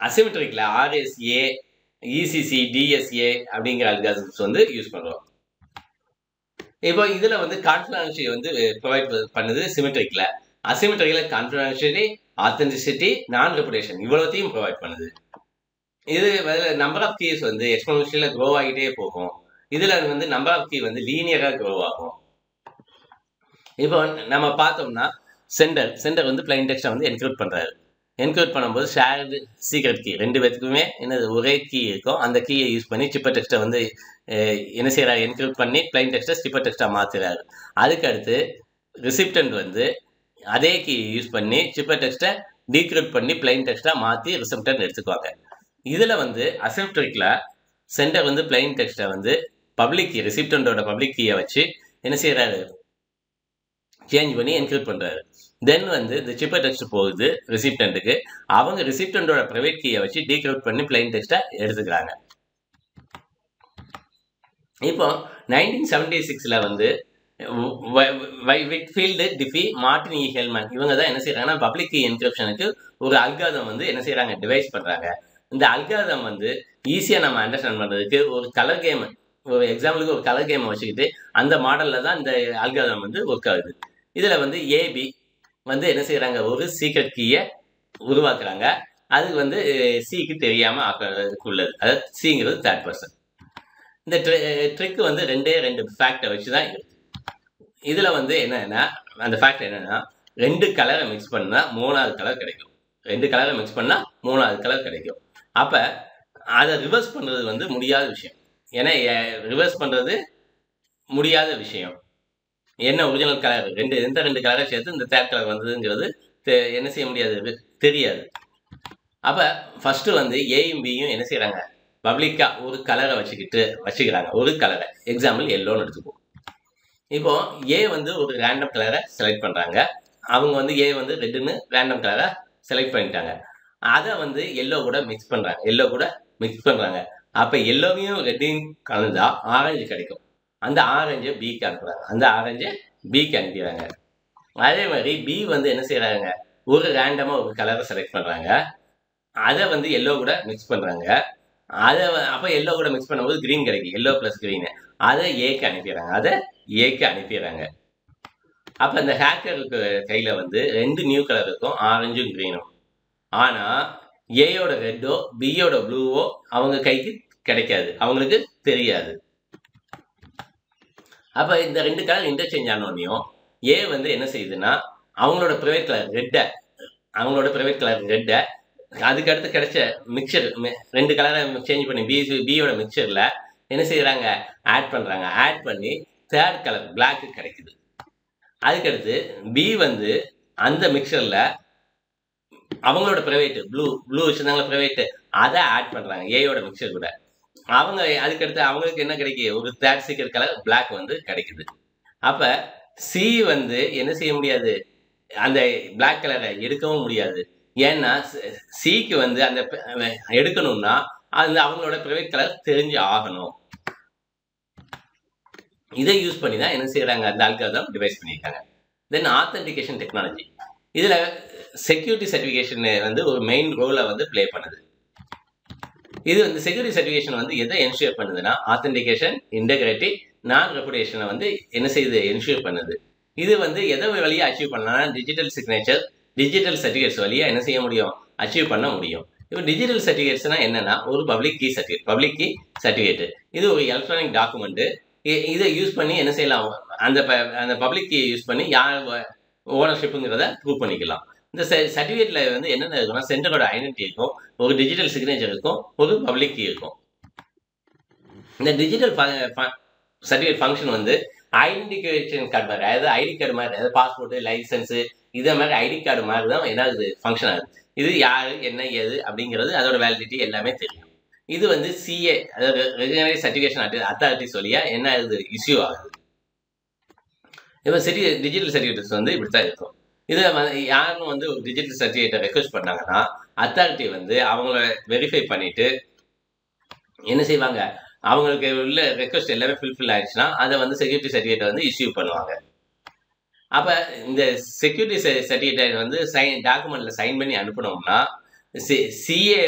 அசிமெட்ரிக்கில் RSA இசிசி டிஎஸ்ஏ அப்படிங்கிற அல்காரிதம்ஸ் வந்து யூஸ் பண்ணுறோம். இப்போ இதில் வந்து கான்ஃபிடென்ஷியலிட்டி வந்து ப்ரொவைட் பண்ணுது சிமெட்ரிக்கில். அசிமெட்ரிக்கில் கான்ஃபிடென்ஷியலிட்டி, ஆத்தென்டிசிட்டி, நான் ரெப்புடேஷன் இவ்வளோத்தையும் ப்ரொவைட் பண்ணுது. இது நம்பர் ஆஃப் கீஸ் வந்து எக்ஸ்போனன்ஷியலாக க்ரோ ஆகிட்டே போகும். இதில் வந்து நம்பர் ஆஃப் கீ வந்து லீனியராக க்ரோ ஆகும். இப்போ நம்ம பார்த்தோம்னா சென்டர் வந்து பிளைன் டெக்ஸ்ட்டை வந்து என்கிரிப்ட் பண்ணுறாரு. என்கிரிப்ட் பண்ணும்போது ஷேர்டு சீக்ரெட் கீ 2 பேத்துக்குமே என்னது ஒரே கீ இருக்கும். அந்த கீயை யூஸ் பண்ணி சிப்பர் டெக்ஸ்ட்டை வந்து என்ன செய்கிறாரு, என்கிரிப்ட் பண்ணி பிளைன் டெக்ஸ்ட்டை சிப்பர் டெக்ஸ்ட்டாக மாற்றுறாரு. அதுக்கடுத்து ரிசிப்டன்ட் வந்து அதே கீ யூஸ் பண்ணி சிப்பர் டெக்ஸ்ட்டை டீக்ரிப்ட் பண்ணி பிளைன் டெக்ஸ்ட்டாக மாற்றி ரிசிப்டன்ட் எடுத்துக்குவாங்க. இதில் வந்து அசிமெட்ரிக்கில் சென்டர் வந்து பிளைன் டெக்ஸ்ட்டை வந்து பப்ளிக் கீ ரிசிப்டன்டோட பப்ளிக் கீயை வச்சு என்ன செய்கிறாரு, சேஞ்ச் பண்ணி என்கிரிப்ட் பண்ணுறாரு. தென் வந்து இந்த சிப்பர் டெக்ஸ்ட் போகுது ரிசிப்டன்ட்டுக்கு. அவங்க ரிசிப்டன்டோட ப்ரைவேட் கீயை வச்சு டீக்ரிப்ட் பண்ணி பிளைன் டெக்ஸ்ட்டை எடுத்துக்கிறாங்க. இப்போ 1976 வந்து விட்ஃபீல்டு, டிஃபி, மார்டின் இ ஹெல்மன் இவங்க தான் என்ன செய்யறாங்கன்னா பப்ளிக் கீ என்கிரிப்ஷனுக்கு ஒரு அல்காரிதம் வந்து என்ன செய்யறாங்க, டிவைஸ் பண்றாங்க. இந்த அல்காரிதம் வந்து ஈஸியாக நம்ம அண்டர்ஸ்டாண்ட் பண்ணுறதுக்கு ஒரு கலர் கேம், ஒரு எக்ஸாம்பிளுக்கு ஒரு கலர் கேமை வச்சுக்கிட்டு அந்த மாடலில் தான் இந்த அல்காரிதம் வந்து ஒர்க் ஆகுது. இதில் வந்து ஏபி வந்து என்ன செய்கிறாங்க, ஒரு சீக்ரெட் கீயை உருவாக்குறாங்க. அதுக்கு வந்து சிக்கு தெரியாமல் ஆக்கிறதுக்கு உள்ளது. அதாவது சிங்கிறது தேர்ட் பர்சன். இந்த ட்ரிக்கு வந்து 2 ஃபேக்டை வச்சு தான் இருக்குது. இதில் வந்து என்னன்னா அந்த ஃபேக்ட் என்னன்னா 2 கலரை மிக்ஸ் பண்ணால் 3வது கலர் கிடைக்கும். 2 கலரை மிக்ஸ் பண்ணால் 3வது கலர் கிடைக்கும். அப்போ அதை ரிவர்ஸ் பண்ணுறது வந்து முடியாத விஷயம். ஏன்னா ரிவர்ஸ் பண்ணுறது முடியாத விஷயம். என்ன ஒரிஜினல் கலர் எந்த 2 கலரை சேர்த்து இந்த தேர்ட் கலர் வந்ததுங்கிறது என்ன செய்ய முடியாது, தெரியாது. அப்போ ஃபஸ்ட்டு வந்து ஏயும் பியும் என்ன செய்கிறாங்க, பப்ளிக்காக ஒரு கலரை வச்சுக்கிறாங்க. ஒரு கலரை, எக்ஸாம்பிள் எல்லோன்னு எடுத்துக்குவோம். இப்போ ஏ வந்து ஒரு ரேண்டம் கலரை செலக்ட் பண்ணுறாங்க. அவங்க வந்து ஏ வந்து ரெட்டுன்னு ரேண்டம் கலரை செலக்ட் பண்ணிட்டாங்க. அதை வந்து எல்லோ கூட மிக்ஸ் பண்ணுறாங்க. அப்போ எல்லோவையும் ரெட்டையும் கலந்தா ஆரஞ்சு கிடைக்கும். அந்த ஆரஞ்சை பிக்கு அனுப்புகிறாங்க. அந்த ஆரஞ்சை பிக்கு அனுப்பிடுறாங்க. அதே மாதிரி பி வந்து என்ன செய்கிறாங்க, ஒரு ரேண்டமாக ஒரு கலரை செலக்ட் பண்ணுறாங்க. அதை வந்து எல்லோ கூட மிக்ஸ் பண்ணுறாங்க. அப்போ எல்லோ கூட மிக்ஸ் பண்ணும்போது க்ரீன் கிடைக்கும், எல்லோ ப்ளஸ் க்ரீனு. அதை ஏக்கு அனுப்பிடுறாங்க. அப்போ இந்த ஹேக்கருக்கு கையில் வந்து 2 நியூ கலர் இருக்கும், ஆரஞ்சும் க்ரீனும். ஆனால் ஏயோட ரெட்டோ பியோட ப்ளூவோ அவங்க கைக்கு கிடைக்காது, அவங்களுக்கு தெரியாது. அப்போ இந்த 2 கலர் இன்டர்சேஞ்ச் ஆனோடனையும் ஏ வந்து என்ன செய்யுதுன்னா அவங்களோட ப்ரைவேட் கலர் ரெட்டை அதுக்கடுத்து கிடைச்ச மிக்சர் 2 கலரை சேஞ்ச் பண்ணி பியோட மிக்சரில் என்ன செய்கிறாங்க, ஆட் பண்ணி தேர்ட் கலர் பிளாக்கு கிடைக்குது. அதுக்கடுத்து பி வந்து அந்த மிக்சரில் அவங்களோட ப்ரைவேட்டு ப்ளூ வச்சுருந்தாங்களா ப்ரைவேட்டு, அதை ஆட் பண்ணுறாங்க ஏயோட மிக்சர் கூட. அதுக்கடுத்து அவங்களுக்கு என்ன கிடைக்குது, ஒரு தேர்ட் சீக்ரெட் கலர் பிளாக் வந்து கிடைக்குது. அப்போ சி வந்து என்ன செய்ய முடியாது, அந்த பிளாக் கலரை எடுக்கவும் முடியாது. ஏன்னா சிக்கு வந்து அந்த எடுக்கணும்னா அந்த அவங்களோட ப்ரைவேட் கலர் தெரிஞ்சு ஆகணும். இதை யூஸ் பண்ணி தான் என்ன செய்யறாங்க, அந்த அல்காரிதம் டிவைஸ் பண்ணியிருக்காங்க. தென் ஆத்தென்டிகேஷன் டெக்னாலஜி. இதில் செக்யூரிட்டி சர்டிஃபிகேஷன் வந்து ஒரு மெயின் ரோலை வந்து பிளே பண்ணுது. இது வந்து செக்யூரிட்டி சர்டிஃபிகேஷன் வந்து எதை என்ஷூர் பண்ணுதுன்னா ஆத்தென்டிகேஷன், இன்டெகிரிட்டி, நான் ரெப்புடேஷனை வந்து என்ன செய்யுது, என்ஷூர் பண்ணுது. இது வந்து எதை வழியாக அச்சீவ் பண்ணலாம், டிஜிட்டல் சிக்னேச்சர், டிஜிட்டல் சர்டிஃபிகேட்ஸ் வழியாக என்ன செய்ய முடியும், அச்சீவ் பண்ண முடியும். இப்போ டிஜிட்டல் சர்டிஃபிகேட்ஸ்னா என்னன்னா ஒரு பப்ளிக் கீ சர்டிஃபிகேட். இது ஒரு எலக்ட்ரானிக் டாக்குமெண்ட். இதை யூஸ் பண்ணி என்ன செய்யலாம், அந்த பப்ளிக் கீயை யூஸ் பண்ணி யார் ஓனர்ஷிப்புங்கிறத ப்ரூவ் பண்ணிக்கலாம். இந்த சர்டிஃபிகேட்ல வந்து என்னென்ன இருக்குன்னா சென்டரோட ஐடென்டிட்டி இருக்கும், ஒரு டிஜிட்டல் சிக்னேச்சர் இருக்கும், ஒரு பப்ளிக் கீ இருக்கும். இந்த டிஜிட்டல் சர்டிஃபிகேட் ஃபங்க்ஷன் வந்து ஐடென்டிஃபிகேஷன் கார்டு மாதிரி, அதாவது ஐடி கார்டு மாதிரி, அதாவது பாஸ்போர்ட்டு, லைசன்ஸு இதே மாதிரி ஐடி கார்டு மாதிரி தான் என்ன ஆகுது, ஃபங்க்ஷன் ஆகுது. இது யார் என்ன ஏது அப்படிங்கிறது அதோட வேலிடிட்டி எல்லாமே தெரியும். இது வந்து சிஏ, அதாவது ரெகுலரைஸ் சர்டிஃபிகேஷன் அத்தாரிட்டிஸ் வழியா என்ன ஆகுது, இஷ்யூ ஆகுது. இப்போ டிஜிட்டல் சர்டிஃபிகேட்ஸ் வந்து இப்படி தான் இருக்கும். இதை யாரும் வந்து ஒரு டிஜிட்டல் சர்டிஃபிகேட்டை ரெக்வஸ்ட் பண்ணாங்கன்னா அத்தாரிட்டி வந்து அவங்கள வெரிஃபை பண்ணிட்டு என்ன செய்வாங்க, அவங்களுக்கு உள்ள ரெக்வஸ்ட் எல்லாமே ஃபுல்ஃபில் ஆயிடுச்சுன்னா அதை வந்து செக்யூரிட்டி சர்டிஃபிகேட்டை வந்து இஷ்யூ பண்ணுவாங்க. அப்போ இந்த செக்யூரிட்டி சர்டிஃபிகேட்டை வந்து டாக்குமெண்ட்டில் சைன் பண்ணி அனுப்பினோம்னா சிஏ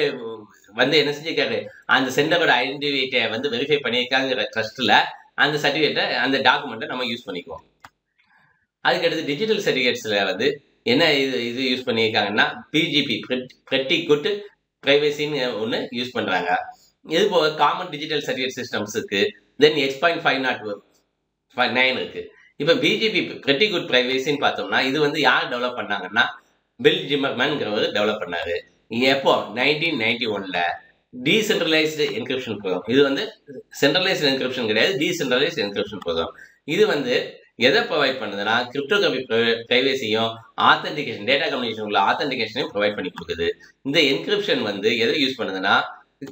வந்து என்ன செஞ்சிருக்காரு, அந்த சென்டரோட ஐடென்டிட்டியை வந்து வெரிஃபை பண்ணியிருக்காங்கிற ட்ரஸ்ட்ல அந்த சர்டிஃபிகேட்டை அந்த டாக்குமெண்ட்டை நம்ம யூஸ் பண்ணிக்குவோம். அதுக்கடுத்து டிஜிட்டல் சர்டிஃபிகேட்ஸ்ல வந்து என்ன இது யூஸ் பண்ணியிருக்காங்கன்னா பிஜிபி pretty good privacyன்னு ஒன்று யூஸ் பண்றாங்க. இது போக காமன் டிஜிட்டல் சர்டிஃபிகேட் சிஸ்டம்ஸ் இருக்கு. தென் X.509 இருக்கு. இப்போ பிஜிபி pretty good privacyன்னு பார்த்தோம்னா இது வந்து யார் டெவலப் பண்ணாங்கன்னா பில் ஜிம்மர்மேன்ங்கிறவர் டெவலப் பண்ணாரு. எப்போ 1991ல டீசென்ட்ரலைஸ்டு என்கிரிப்ஷன் ப்ரோக்ராம். இது வந்து சென்ட்ரலைஸ்டு என்கிரிப்ஷன் கிடையாது, டீசென்ட்ரலைஸ்டு என்கிரிப்ஷன் ப்ரோக்ராம். இது வந்து எதை ப்ரொவைட் பண்ணுதுன்னா கிரிப்டோகிராஃபி பிரைவேசியும் ஆத்தென்டிகேஷன் டேட்டா கம்யூனிகேஷன் உள்ள ஆத்தென்டிகேஷனையும் ப்ரொவைட் பண்ணி கொடுக்குது. இந்த என்கிரிப்ஷன் வந்து எதை யூஸ் பண்ணுதுன்னா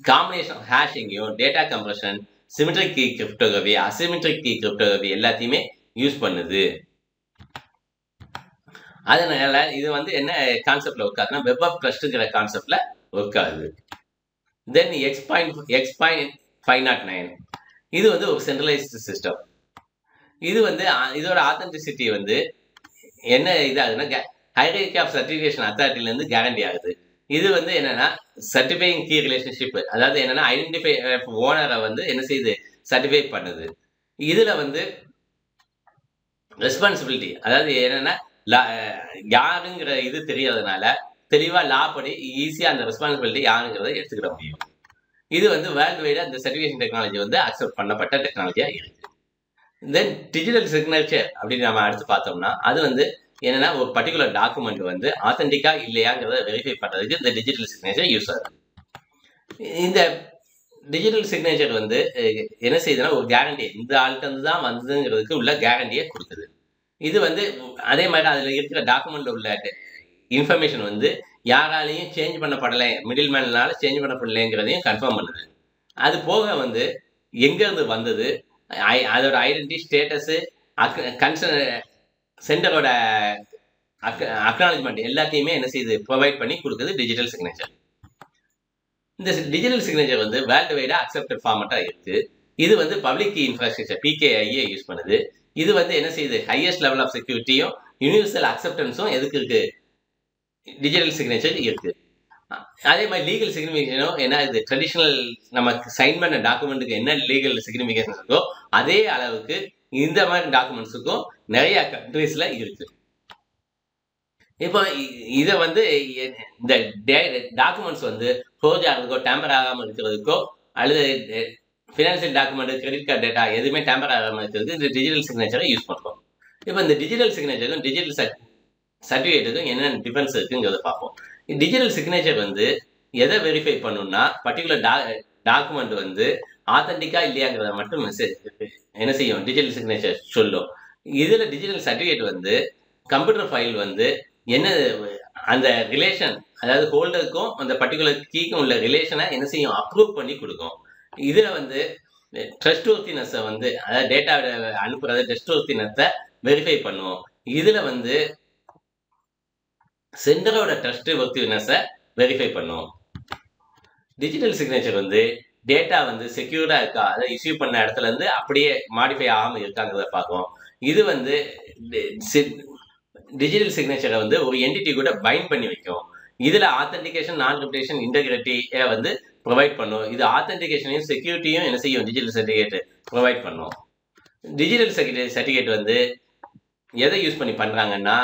காம்பினேஷன் ஹேஷிங்கையும் data compression symmetric key cryptography asymmetric key cryptography எல்லாத்தையுமே யூஸ் பண்ணுது. அதனால இது வந்து என்ன கான்செப்ட்ல ஒர்க் ஆகுதுன்னா வெப் ஆஃப் ட்ரஸ்ட்ங்கிற கான்செப்ட்ல ஒர்க் ஆகுது. தென் X.509 இது வந்து ஒரு சென்ட்ரலைஸ்டு சிஸ்டம். இது வந்து இதோட ஆத்தென்டிசிட்டி வந்து என்ன இதாகுதுன்னா ஹைரார்கி ஆஃப் சர்டிஃபிகேஷன் அத்தாரிட்டிலேருந்து கேரண்டி ஆகுது. இது வந்து என்னன்னா சர்டிஃபைங் கீ ரிலேஷன்ஷிப், அதாவது என்னன்னா ஐடென்டிஃபை ஓனரை வந்து என்ன செய்யுது சர்டிஃபை பண்ணுது. இதுல வந்து ரெஸ்பான்சிபிலிட்டி, அதாவது என்னன்னா யாருங்கிற இது தெரியாதனால தெளிவா லா படி ஈஸியா அந்த ரெஸ்பான்சிபிலிட்டி யாருங்கிறத எடுத்துக்கிட முடியும். இது வந்து வேர்ல்டு வைடா இந்த சர்டிஃபிகேஷன் டெக்னாலஜி வந்து அக்செப்ட் பண்ணப்பட்ட டெக்னாலஜியா இருக்கு. தென் டிஜிட்டல் சிக்னேச்சர் அப்படின்னு நம்ம அடுத்து பார்த்தோம்னா அது வந்து என்னன்னா ஒரு பர்டிகுலர் டாக்குமெண்ட் வந்து ஆத்தென்டிக்கா இல்லையாங்கிறத வெரிஃபை பண்றதுக்கு இந்த டிஜிட்டல் சிக்னேச்சர் யூஸ் ஆகுது. இந்த டிஜிட்டல் சிக்னேச்சர் வந்து என்ன செய்யுதுன்னா ஒரு கேரண்டி, இந்த ஆள்கிட்ட தான் வந்ததுங்கிறதுக்கு உள்ள கேரண்டியை கொடுக்குது. இது வந்து அதே மாதிரி அதில் இருக்கிற டாக்குமெண்ட் உள்ள இன்ஃபர்மேஷன் வந்து யாராலையும் சேஞ்ச் பண்ணப்படலை, மிடில் மேனால சேஞ்ச் பண்ணப்படலைங்கிறதையும் கன்ஃபார்ம் பண்ணுது. அது போக வந்து எங்கேருந்து வந்தது, அதோட ஐடென்டிட்டி ஸ்டேட்டஸு கன்சர்ன் சென்டரோட அக்னாலஜ்மெண்ட் எல்லாத்தையுமே என்ன செய்யுது ப்ரொவைட் பண்ணி கொடுக்குது டிஜிட்டல் சிக்னேச்சர். இந்த டிஜிட்டல் சிக்னேச்சர் வந்து வேர்ல்டு வைடா அக்செப்டட் ஃபார்மட்டாக இருக்கு. இது வந்து public key infrastructure PKI use பண்ணுது. இது வந்து என்ன செய்யுது ஹையஸ்ட் லெவல் ஆஃப் செக்யூரிட்டியும் யூனிவர்சல் அக்செப்டன்ஸும் எதுக்கு இருக்கு டிஜிட்டல் சிக்னேச்சர் இருக்கு. அதே மாதிரி லீகல் சிக்னிஃபிகேஷனும் என்ன இது ட்ரெடிஷனல் நமக்கு சைன் பண்ண டாக்குமெண்ட்டுக்கு என்ன லீகல் சிக்னிஃபிகேஷன் இருக்கோ அதே அளவுக்கு இந்த மாதிரி டாக்குமெண்ட்ஸுக்கும் நிறைய கண்ட்ரீஸ்ல இருக்கு. இப்போ இதை வந்து இந்த டாக்குமெண்ட்ஸ் வந்து ஃபோர்ஜ் ஆகிறதுக்கோ டேம்பர் ஆகாமல் இருக்கிறதுக்கோ அல்லது financial document credit card data எதுவுமே டேம்பர் ஆகாமல் இருக்கிறதுக்கு இந்த டிஜிட்டல் சிக்னேச்சரை யூஸ் பண்ணுறோம். இப்போ இந்த டிஜிட்டல் சிக்னேச்சருக்கும் டிஜிட்டல் சர்டிஃபிகேட்டுக்கும் என்னென்ன டிஃபரன்ஸ் இருக்குங்கிறத பார்ப்போம். டிஜிட்டல் சிக்னேச்சர் வந்து எதை வெரிஃபை பண்ணணும்னா பர்டிகுலர் டாக்குமெண்ட் வந்து ஆத்தென்டிக்கா இல்லையாங்கிறத மட்டும் என்ன செய்யும் டிஜிட்டல் சிக்னேச்சர் சொல்லும். இதுல டிஜிட்டல் சர்டிஃபிகேட் வந்து கம்ப்யூட்டர் ஃபைல் வந்து என்ன அந்த ரிலேஷன், அதாவது ஹோல்டருக்கும் அந்த பர்டிகுலர் கீக்கும் உள்ள ரிலேஷனை என்ன செய்யும் அப்ரூவ் பண்ணி கொடுக்கும். இதுல வந்து ட்ரஸ்ட்வொர்த்தினஸை வந்து அதாவது டேட்டா அனுப்புறத ட்ரஸ்ட்வொர்த்தினஸை வெரிஃபை பண்ணுவோம். இதுல வந்து சென்டரோட ட்ரஸ்ட்வொர்த்தினஸை வெரிஃபை பண்ணுவோம். டிஜிட்டல் சிக்னேச்சர் வந்து டேட்டா வந்து செக்யூர்டா இருக்கா, அதை இஷ்யூ பண்ண இடத்துல இருந்து அப்படியே மாடிஃபை ஆகாமல் இருக்காங்கிறத பார்ப்போம். இது வந்து டிஜிட்டல் சிக்னேச்சரை வந்து ஒரு என்டிட்டி கூட பைண்ட் பண்ணி வைக்கும். இதுல ஆத்தென்டிகேஷன் நான் ரெப்யூட்டேஷன் இன்டெகிரிட்டியை வந்து ப்ரொவைட் பண்ணும். இது ஆத்தென்டிகேஷனையும் செக்யூரிட்டியும் என்ன செய்யும் டிஜிட்டல் சர்டிஃபிகேட் ப்ரொவைட் பண்ணும். டிஜிட்டல் சர்டிஃபிகேட் வந்து எதை யூஸ் பண்ணி பண்றாங்கன்னா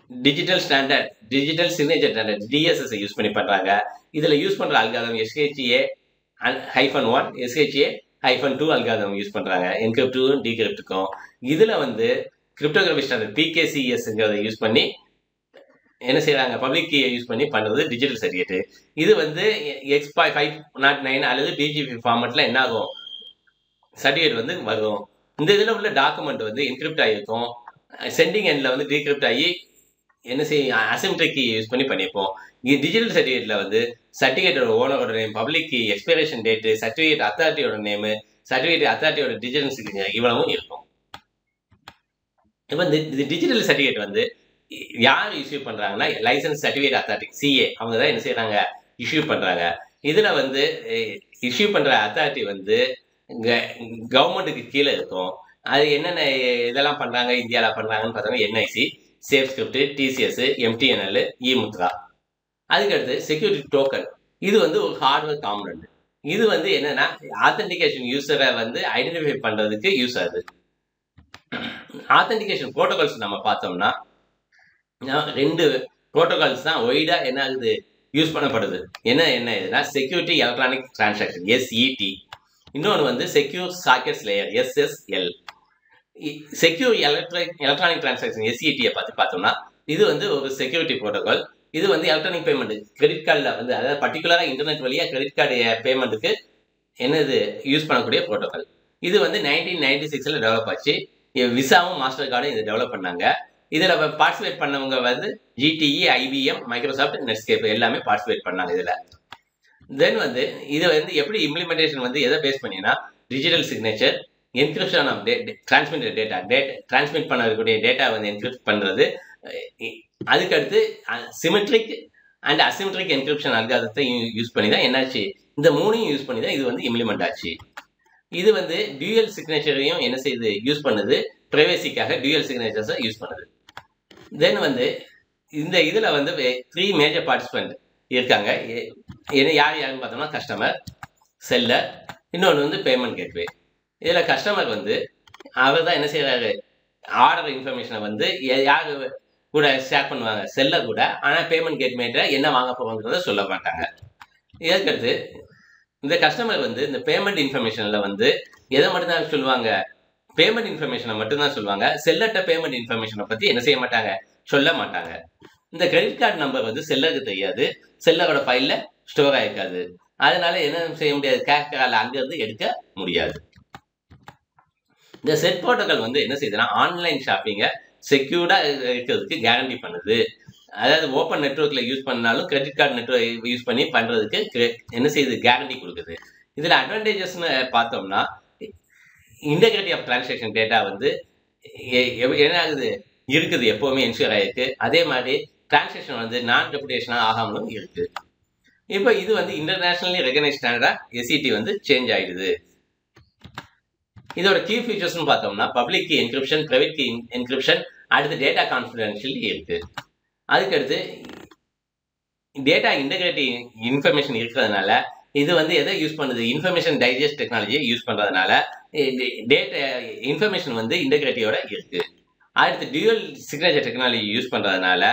digital standard digital signature standard DSS use பண்ணி பண்றாங்க. இதுல யூஸ் பண்ற algorithm SHA-1 SHA-2 algorithm use பண்றாங்க என்கிரிப்டுக்கும் டீகிரிப்டுக்கும். இதுல வந்து கிரிப்டோகிராஃபி ஸ்டாண்டர்ட் PKCS-ங்கிறத யூஸ் பண்ணி என்ன செய்யறாங்க பப்ளிக் கீயை யூஸ் பண்ணி பண்றது டிஜிட்டல் சர்டிஃபிகேட். இது வந்து X.509 அல்லது BGP ஃபார்மட்ல என்ன ஆகும் சர்டிஃபிகேட் வந்து வரும். இந்த இதுல உள்ள டாக்குமெண்ட் வந்து என்கிரிப்ட் ஆகிருக்கும், சென்டிங் எண்ட்ல வந்து டீகிரிப்ட் ஆகி என்ன செய்யும் அசிமெட்ரிக் கீ யூஸ் பண்ணி பண்ணிப்போம். டிஜிட்டல் சர்டிஃபிகேட்ல வந்து சர்டிஃபிகேட்டோட ஓனரோட name, public key, expiration date, certificate அத்தாரிட்டியோட நேம், சர்டிஃபிகேட் அத்தாரிட்டியோட டிஜிட்டல் சிக்னேச்சர் இவ்வளவும் இருக்கும். இப்போ இந்த டிஜிட்டல் சர்டிஃபிகேட் வந்து யார் இஷ்யூ பண்றாங்கன்னா லைசன்ஸ் சர்டிஃபிகேட் அத்தாரிட்டி CA அவங்க தான் என்ன செய்யறாங்க இஷ்யூ பண்றாங்க. இதுல வந்து இஷ்யூ பண்ற அத்தாரிட்டி வந்து கவர்மெண்ட்டுக்கு கீழே இருக்கும். அது என்னென்ன இதெல்லாம் பண்றாங்க இந்தியாவில் பண்றாங்கன்னு பார்த்தோம்னா NIC, safe script, TCS, MTNL, eMudra. அதுக்கடுத்து செக்யூரிட்டி டோக்கன். இது வந்து ஒரு ஹார்ட்வேர் காம்பனன்ட். இது வந்து என்னன்னா ஆத்தென்டிகேஷன் யூசரை வந்து ஐடென்டிஃபை பண்றதுக்கு யூஸ் ஆகுது. ஆத்தென்டிகேஷன் ப்ரோட்டோகால்ஸ் நம்ம பார்த்தோம்னா 2 ப்ரோட்டோகால்ஸ் தான் ஒய்டா என்ன ஆகுது யூஸ் பண்ணப்படுது. என்ன இதுனா செக்யூரிட்டி எலக்ட்ரானிக் டிரான்சாக்ஷன் SET, இன்னொன்று வந்து secure sockets layer SSL. Secure electronic transaction SET பார்த்து பார்த்தோம்னா இது வந்து ஒரு செக்யூரிட்டி ப்ரோட்டோகால். இது வந்து எலக்ட்ரானிக் பேமெண்ட் கிரெடிட் கார்டில் வந்து அதாவது பர்டிகுலராக இன்டர்நெட் வழியாக கிரெடிட் கார்டு பேமெண்ட்டுக்கு என்னது யூஸ் பண்ணக்கூடிய ப்ரோட்டோகால். இது வந்து 1996 டெவலப் ஆச்சு. விசாவும் மாஸ்டர் கார்டும் இதை டெவலப் பண்ணாங்க. இதில் பார்ட்டிசிபேட் பண்ணவங்க வந்து GTE, IBM, மைக்ரோசாஃப்ட், நெட்ஸ்கேப் எல்லாமே பார்ட்டிசிபேட் பண்ணாங்க இதில். தென் வந்து இதை வந்து எப்படி இம்ப்ளிமெண்டேஷன் வந்து எதை பேஸ் பண்ணினா digital signature, encryption of transmitted transmit பண்ணக்கூடிய டேட்டா வந்து என்கிரிப்ட் பண்ணுறது, அதுக்கடுத்து சிமெட்ரிக் அண்ட் அசிமெட்ரிக் என்கிரிப்ஷன் அல்காரிதத்தை யூஸ் பண்ணி தான் என்னாச்சு இந்த 3ஐயும் யூஸ் பண்ணி தான் இது வந்து இம்ப்ளிமெண்ட் ஆச்சு. இது வந்து டியூயல் சிக்னேச்சரையும் என்ன செய்யுது யூஸ் பண்ணுது, பிரைவசிக்காக டியூயல் சிக்னேச்சர்ஸை யூஸ் பண்ணுது. தென் வந்து இந்த இதில் வந்து 3 மேஜர் பார்ட்டிசிபெண்ட் இருக்காங்க. யாருன்னு பார்த்தோம்னா கஸ்டமர், செல்லர், இன்னொன்று வந்து பேமெண்ட் கேட்வே. இதில் கஸ்டமர் வந்து அவர் தான் என்ன செய்கிறாரு, ஆர்டர் இன்ஃபர்மேஷனை வந்து யார் கூட ஷேர் பண்ணுவாங்க, செல்லர் கூட. ஆனால் பேமெண்ட் கேட்வேட்ட என்ன வாங்க போகிறோங்கிறத சொல்ல மாட்டாங்க. இதற்கடுத்து இந்த கஸ்டமர் வந்து இந்த பேமெண்ட் இன்ஃபர்மேஷனில் வந்து எதை மட்டும்தான் சொல்லுவாங்க, பேமெண்ட் இன்ஃபர்மேஷனை மட்டும்தான் சொல்லுவாங்க. செல்லர்கிட்ட பேமெண்ட் இன்ஃபர்மேஷனை பற்றி என்ன செய்ய மாட்டாங்க, சொல்ல மாட்டாங்க. இந்த கிரெடிட் கார்டு நம்பர் வந்து செல்லருக்கு தெரியாது, செல்லரோட ஃபைலில் ஸ்டோர் ஆகிருக்காது. அதனால என்ன செய்ய முடியாது, கேஷ் கார்டில் அங்கேருந்து எடுக்க முடியாது. இந்த செட் ப்ரோட்டோகால் வந்து என்ன செய்யுதுன்னா ஆன்லைன் ஷாப்பிங்கை செக்யூர்டாக இருக்கிறதுக்கு கேரண்டி பண்ணுது. அதாவது ஓப்பன் நெட்ஒர்க்கில் யூஸ் பண்ணாலும் கிரெடிட் கார்டு நெட்ஒர்க் யூஸ் பண்ணி பண்ணுறதுக்கு என்ன செய்யுது, கேரண்டி கொடுக்குது. இதில் அட்வான்டேஜஸ்ன்னு பார்த்தோம்னா இன்டெகிரிட்டி ஆஃப் டிரான்சாக்ஷன் டேட்டா வந்து என்ன ஆகுது இருக்குது, எப்போவுமே என்ஷூர் ஆகிருக்கு. அதே மாதிரி டிரான்சாக்ஷன் வந்து நான் ரெப்புடேஷனாக ஆகாமலும் இருக்குது. இப்போ இது வந்து இன்டர்நேஷனலி ரெகனைஸ் ஸ்டாண்டர்டாக SET வந்து சேஞ்ச் ஆகிடுது. இதோட கீ ஃபீச்சர்ஸ்னு பார்த்தோம்னா public key encryption, private key encryption, அடுத்து டேட்டா கான்ஃபிடென்ஷியலிட்டி இருக்கு. அதுக்கடுத்து டேட்டா இன்டெகிரிட்டி இன்ஃபர்மேஷன் இருக்கிறதுனால இது வந்து எதை யூஸ் பண்ணுது, இன்ஃபர்மேஷன் டைஜஸ்ட் டெக்னாலஜியை யூஸ் பண்ணுறதுனால டேட்டா இன்ஃபர்மேஷன் வந்து இன்டெகிரிட்டியோட இருக்கு. அடுத்து டியூயல் சிக்னேச்சர் டெக்னாலஜி யூஸ் பண்ணுறதுனால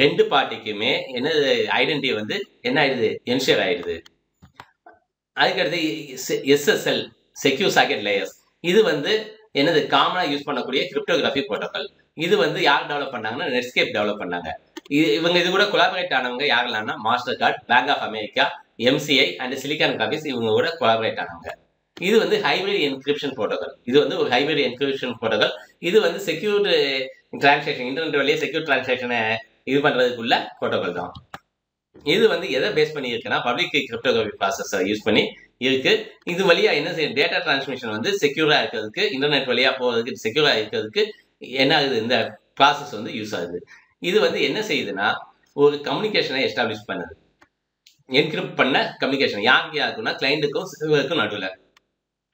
2 பார்ட்டிக்குமே என்னது ஐடென்டிட்டி வந்து என்ன ஆயிடுது, என்ஷூர் ஆயிடுது. அதுக்கடுத்து SSL செக்யூர் சாக்கெட் லேயர்ஸ், இது வந்து என்னது காமனாக யூஸ் பண்ணக்கூடிய கிரிப்டோகிராஃபி ப்ரோட்டோகால். இது வந்து யார் டெவலப் பண்ணாங்கன்னா நெட்ஸ்கேப் டெவலப் பண்ணாங்க. இவங்க இது கூட கொலாபரேட் ஆனவங்க யாரெல்லாம்னா Master Card, Bank of America, MCI and Silicon Corps இவங்க கூட கொலாபரேட் ஆனவங்க. இது வந்து ஹைபிரிட் என்கிரிப்ஷன் ப்ரோட்டோகால். இது வந்து ஒரு ஹைபிரிட் என்கிரிப்ஷன் ப்ரோட்டோகால். இது வந்து செக்யூர் டிரான்சாக்ஷன், இன்டர்நெட் வழியாக செக்யூர் டிரான்சாக்ஷனை இது பண்ணுறதுக்குள்ள ப்ரோட்டோகால் தான். இது வந்து எதை பேஸ் பண்ணி இருக்குன்னா பப்ளிக் கீ கிரிப்டோகிராஃபி ப்ராசஸை யூஸ் பண்ணி இருக்கு. இது வழியா என்ன செய்யும், டேட்டா டிரான்ஸ்மிஷன் வந்து செக்யூரா இருக்கிறதுக்கு, இன்டர்நெட் வழியா போகிறதுக்கு செக்யூரா இருக்கிறதுக்கு என்ன ஆகுது, இந்த ப்ராசஸ் வந்து யூஸ் ஆகுது. இது வந்து என்ன செய்யுதுன்னா ஒரு கம்யூனிகேஷனை எஸ்டாப்ளிஷ் பண்ணுது. என்கிரிப்ட் பண்ண கம்யூனிகேஷன் யாருக்கு யாருக்குன்னா கிளைண்ட்டுக்கும் சர்வருக்கும் நடுவில்.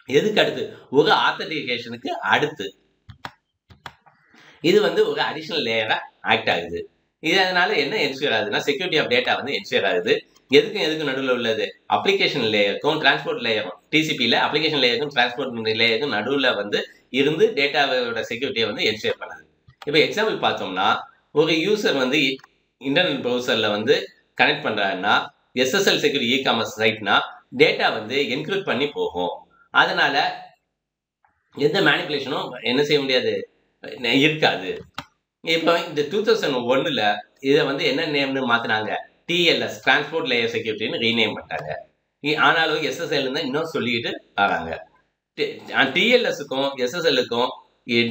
எதுக்கு அடுத்து, ஒரு ஆத்தென்டிகேஷனுக்கு அடுத்து இது வந்து ஒரு அடிஷனல் லேயரா ஆக்ட் ஆகுது. இதனால என்ன என்ஷூர் ஆகுதுன்னா செக்யூரிட்டி ஆஃப் டேட்டா வந்து என்ஷூர் ஆகுது. எதுக்கும் நடுவில் உள்ளது, அப்ளிகேஷன் லேயருக்கும் டிரான்ஸ்போர்ட் லேயரும், TCPயில் அப்ளிகேஷன் லேயருக்கும் டிரான்ஸ்போர்ட் லேயருக்கும் நடுவில் வந்து இருந்து டேட்டாவோட செக்யூரிட்டியை வந்து என்ஷூர் பண்ணுது. இப்போ எக்ஸாம்பிள் பார்த்தோம்னா ஒரு யூசர் வந்து இன்டர்நெட் ப்ரௌசரில் வந்து கனெக்ட் பண்ணுறாருன்னா SSL செக்யூர் இ-காமர்ஸ் சைட்னா டேட்டா வந்து என்கிரிப்ட் பண்ணி போகும். அதனால எந்த மேனிப்புலேஷனும் என்ன செய்ய முடியாது, இருக்காது. இப்போ இந்த 2001 இதை வந்து என்ன நேம்னு மாற்றினாங்க, TLS டிரான்ஸ்போர்ட் லேயர் செக்யூரிட்டின்னு ரீநேம் பண்ணிட்டாங்க. ஆனாலும் SSL தான் இன்னும் சொல்லிக்கிட்டு வராங்க. TLSக்கும் SSLக்கும்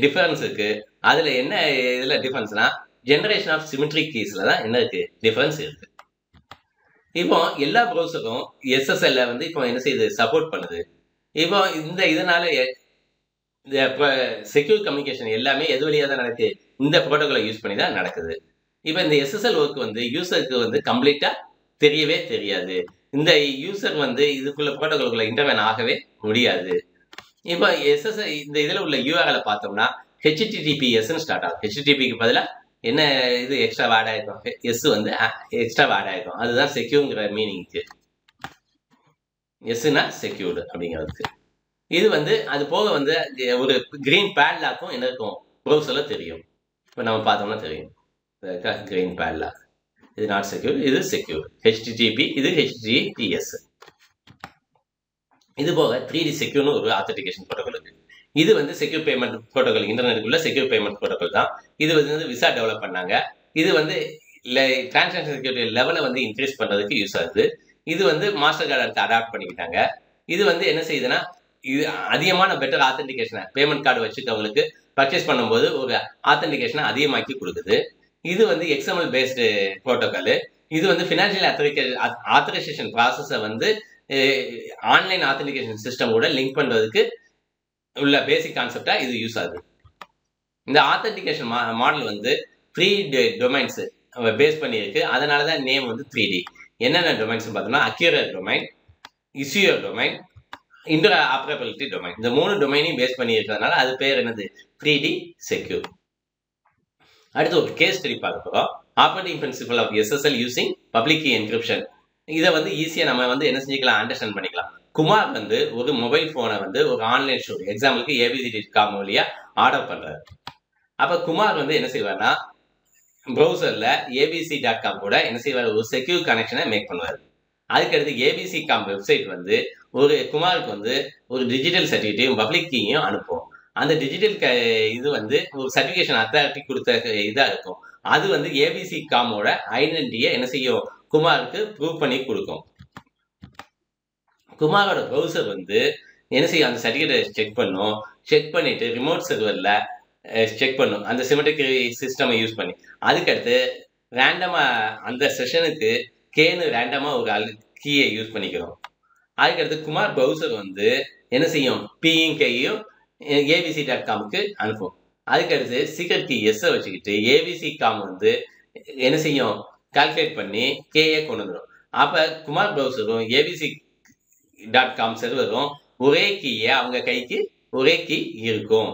டிஃபரன்ஸ் இருக்கு. அதில் என்ன இதில் டிஃபரன்ஸ்னா ஜெனரேஷன் ஆஃப் சிமெட்ரிக் கீஸில் தான் என்ன இருக்கு, டிஃபரன்ஸ் இருக்கு. இப்போ எல்லா ப்ரௌசரும் SSL வந்து இப்போ என்ன செய்யுது, சப்போர்ட் பண்ணுது. இப்போ இதனால செக்யூர் கம்யூனிகேஷன் எல்லாமே எது வழியாக தான் நடக்குது, இந்த ப்ரோட்டோகாலை யூஸ் பண்ணி தான் நடக்குது. இப்போ இந்த SSL ஒர்க் வந்து யூசருக்கு வந்து கம்ப்ளீட்டாக தெரியவே தெரியாது. இந்த யூசர் வந்து இதுக்குள்ள ப்ரோட்டோகாலுக்குள்ள இன்டர்வென் ஆகவே முடியாது. இப்போ SSL இந்த இதில் உள்ள URL பார்த்தோம்னா HTTPSன்னு ஸ்டார்ட் ஆகும். HTTPக்கு பதிலாக என்ன இது எக்ஸ்ட்ரா ஆட் ஆகிருக்கும், எஸ் வந்து எக்ஸ்ட்ரா ஆட் ஆகிருக்கும். அதுதான் செக்யூர்ங்கிற மீனிங்க்கு. எஸ்னா செக்யூர்டு அப்படிங்கிறதுக்கு. இது வந்து அது போக வந்து ஒரு கிரீன் பேட்லாக்கும் என்ன இருக்கும் ப்ரௌசரில் தெரியும். இப்போ நம்ம பார்த்தோம்னா தெரியும் கிரீன் பேட்லாக். இது நாட் செக்யூர், இது செக்யூர். ஹெச்டிடிபி, இது ஹெச்டிடிபிஎஸ். இது போக 3D செக்யூர்னு ஒரு ஆத்தென்டிகேஷன் ப்ரோட்டோகால் இருக்கு. இது வந்து செக்யூர் பேமெண்ட் ப்ரோட்டோகால், இன்டர்நெட்டுக்குள்ள செக்யூர் பேமெண்ட் ப்ரோட்டோகால் தான். இது வந்து விசா டெவலப் பண்ணாங்க. இது வந்து டிரான்சாக்ஷன் செக்யூரிட்டி லெவலை வந்து இன்க்ரீஸ் பண்ணுறதுக்கு யூஸ் ஆகுது. இது வந்து மாஸ்டர் கார்டு அடுத்து அடாப்ட் பண்ணிக்கிட்டாங்க. இது வந்து என்ன செய்யுதுன்னா, இது அதிகமான பெட்டர் ஆத்தென்டிகேஷனை பேமெண்ட் கார்டு வச்சுக்கவங்களுக்கு பர்ச்சேஸ் பண்ணும்போது ஒரு ஆத்தென்டிகேஷனை அதிகமாக்கி கொடுக்குது. இது வந்து XML பேஸ்டு ப்ரோட்டோகால். இது வந்து ஃபினான்ஷியல் ஆத்தரைசேஷன் ப்ராசஸை வந்து ஆன்லைன் ஆத்தென்டிகேஷன் சிஸ்டம் கூட லிங்க் பண்ணுறதுக்கு உள்ள பேசிக் கான்செப்டா இது யூஸ் ஆகுது. இந்த ஆத்தென்டிகேஷன் மாடல் வந்து ஃப்ரீ டொமைன்ஸ் பேஸ் பண்ணியிருக்கு. அதனால தான் நேம் வந்து 3D. என்னென்ன டொமைன்ஸ் பார்த்தோம்னா acquirer domain, issuer domain, interoperability domain. இந்த 3 டொமைனையும் பேஸ் பண்ணி இருக்கிறதுனால அது பேர் என்னது 3D செக்யூர். அடுத்து ஒரு கேஸ் ஸ்டடி பார்க்க போகிறோம். Operating principle of SSL using public key encryption. இதை வந்து ஈஸியாக நம்ம வந்து என்ன செஞ்சுக்கலாம், அண்டர்ஸ்டாண்ட் பண்ணிக்கலாம். குமார் வந்து ஒரு மொபைல் ஃபோனை வந்து ஒரு ஆன்லைன் ஷோ எக்ஸாம்பிளுக்கு abc.com வழியா ஆர்டர் பண்ணுறாரு. அப்போ குமார் வந்து என்ன செய்வார்னா, ப்ரௌசரில் abc.com கூட என்ன செய்வார், ஒரு செக்யூர் கனெக்ஷனை மேக் பண்ணுவார். அதுக்கடுத்து abc.com வெப்சைட் வந்து ஒரு குமாருக்கு வந்து ஒரு டிஜிட்டல் சர்டிஃபிகேட்டையும் பப்ளிக் கீயும் அனுப்பும். அந்த டிஜிட்டல் இது வந்து ஒரு சர்டிஃபிகேஷன் அத்தாரிட்டி கொடுத்த இதாக இருக்கும். அது வந்து abc.comோட ஐடென்டிட்டியை என்ன செய்யும், குமாருக்கு ப்ரூவ் பண்ணி கொடுக்கும். குமாரோட ப்ரௌசர் வந்து என்ன செய்யும், அந்த சர்டிஃபிகேட்டை செக் பண்ணும். செக் பண்ணிட்டு ரிமோட் சர்வரில் செக் பண்ணும், அந்த சிமெட்ரிக் சிஸ்டமை யூஸ் பண்ணி. அதுக்கடுத்து ரேண்டமாக அந்த செஷனுக்கு கேனு ரேண்டமாக ஒரு கீயை யூஸ் பண்ணிக்கிறோம். அதுக்கடுத்து குமார் ப்ரௌசர் வந்து என்ன செய்யும், பியும் கேயும் abc.comக்கு அனுப்பும். அதுக்கடுத்து சீக்ரெட் கீ எஸ்ஸை வச்சுக்கிட்டு abc.com வந்து என்ன செய்யும், கால்குலேட் பண்ணி கேயை கொண்டு வந்துடும். அப்போ குமார் ப்ரௌசரும் abc.com சர்வரும் ஒரே கீயை அவங்க கைக்கு ஒரே கீ இருக்கும்.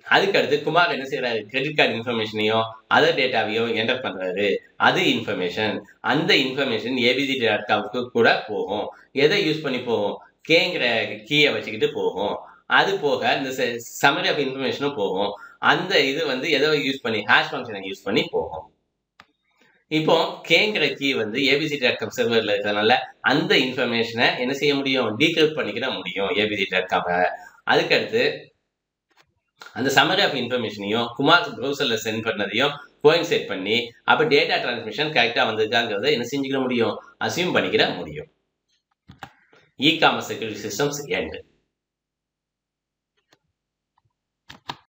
அதுக்கடுத்து குமார் என்ன செய்யறாரு, கிரெடிட் கார்டு இன்ஃபர்மேஷனையும் அதர் டேட்டாவையும் என்டர் பண்றாரு. அது இன்ஃபர்மேஷன். அந்த இன்ஃபர்மேஷன் abc.comக்கு கூட போகும். எதை யூஸ் பண்ணி போகும், கேங்கிற கீயை வச்சுக்கிட்டு போகும். அது போக இந்த சம்மரி ஆஃப் இன்ஃபர்மேஷனும் போகும். அந்த இது வந்து எதை யூஸ் பண்ணி, ஹேஷ் ஃபங்க்ஷனை யூஸ் பண்ணி போகும். இப்போ கேங்கிற கீ வந்து abc.com சர்வரில் இருக்கிறதுனால அந்த இன்ஃபர்மேஷனை என்ன செய்ய முடியும், டீக்ரிப்ட் பண்ணிக்கிட முடியும் abc.com. அதுக்கடுத்து அந்த சம்மரி ஆஃப் இன்ஃபர்மேஷனையும் குமார் ப்ரௌசரில் சென்ட் பண்ணதையும் கோயின்சைட் பண்ணி அப்போ டேட்டா டிரான்ஸ்மிஷன் கரெக்டாக வந்திருக்காங்கிறத என்ன செஞ்சுக்கிட முடியும், அசியூம் பண்ணிக்கிட முடியும். E-commerce security systems end.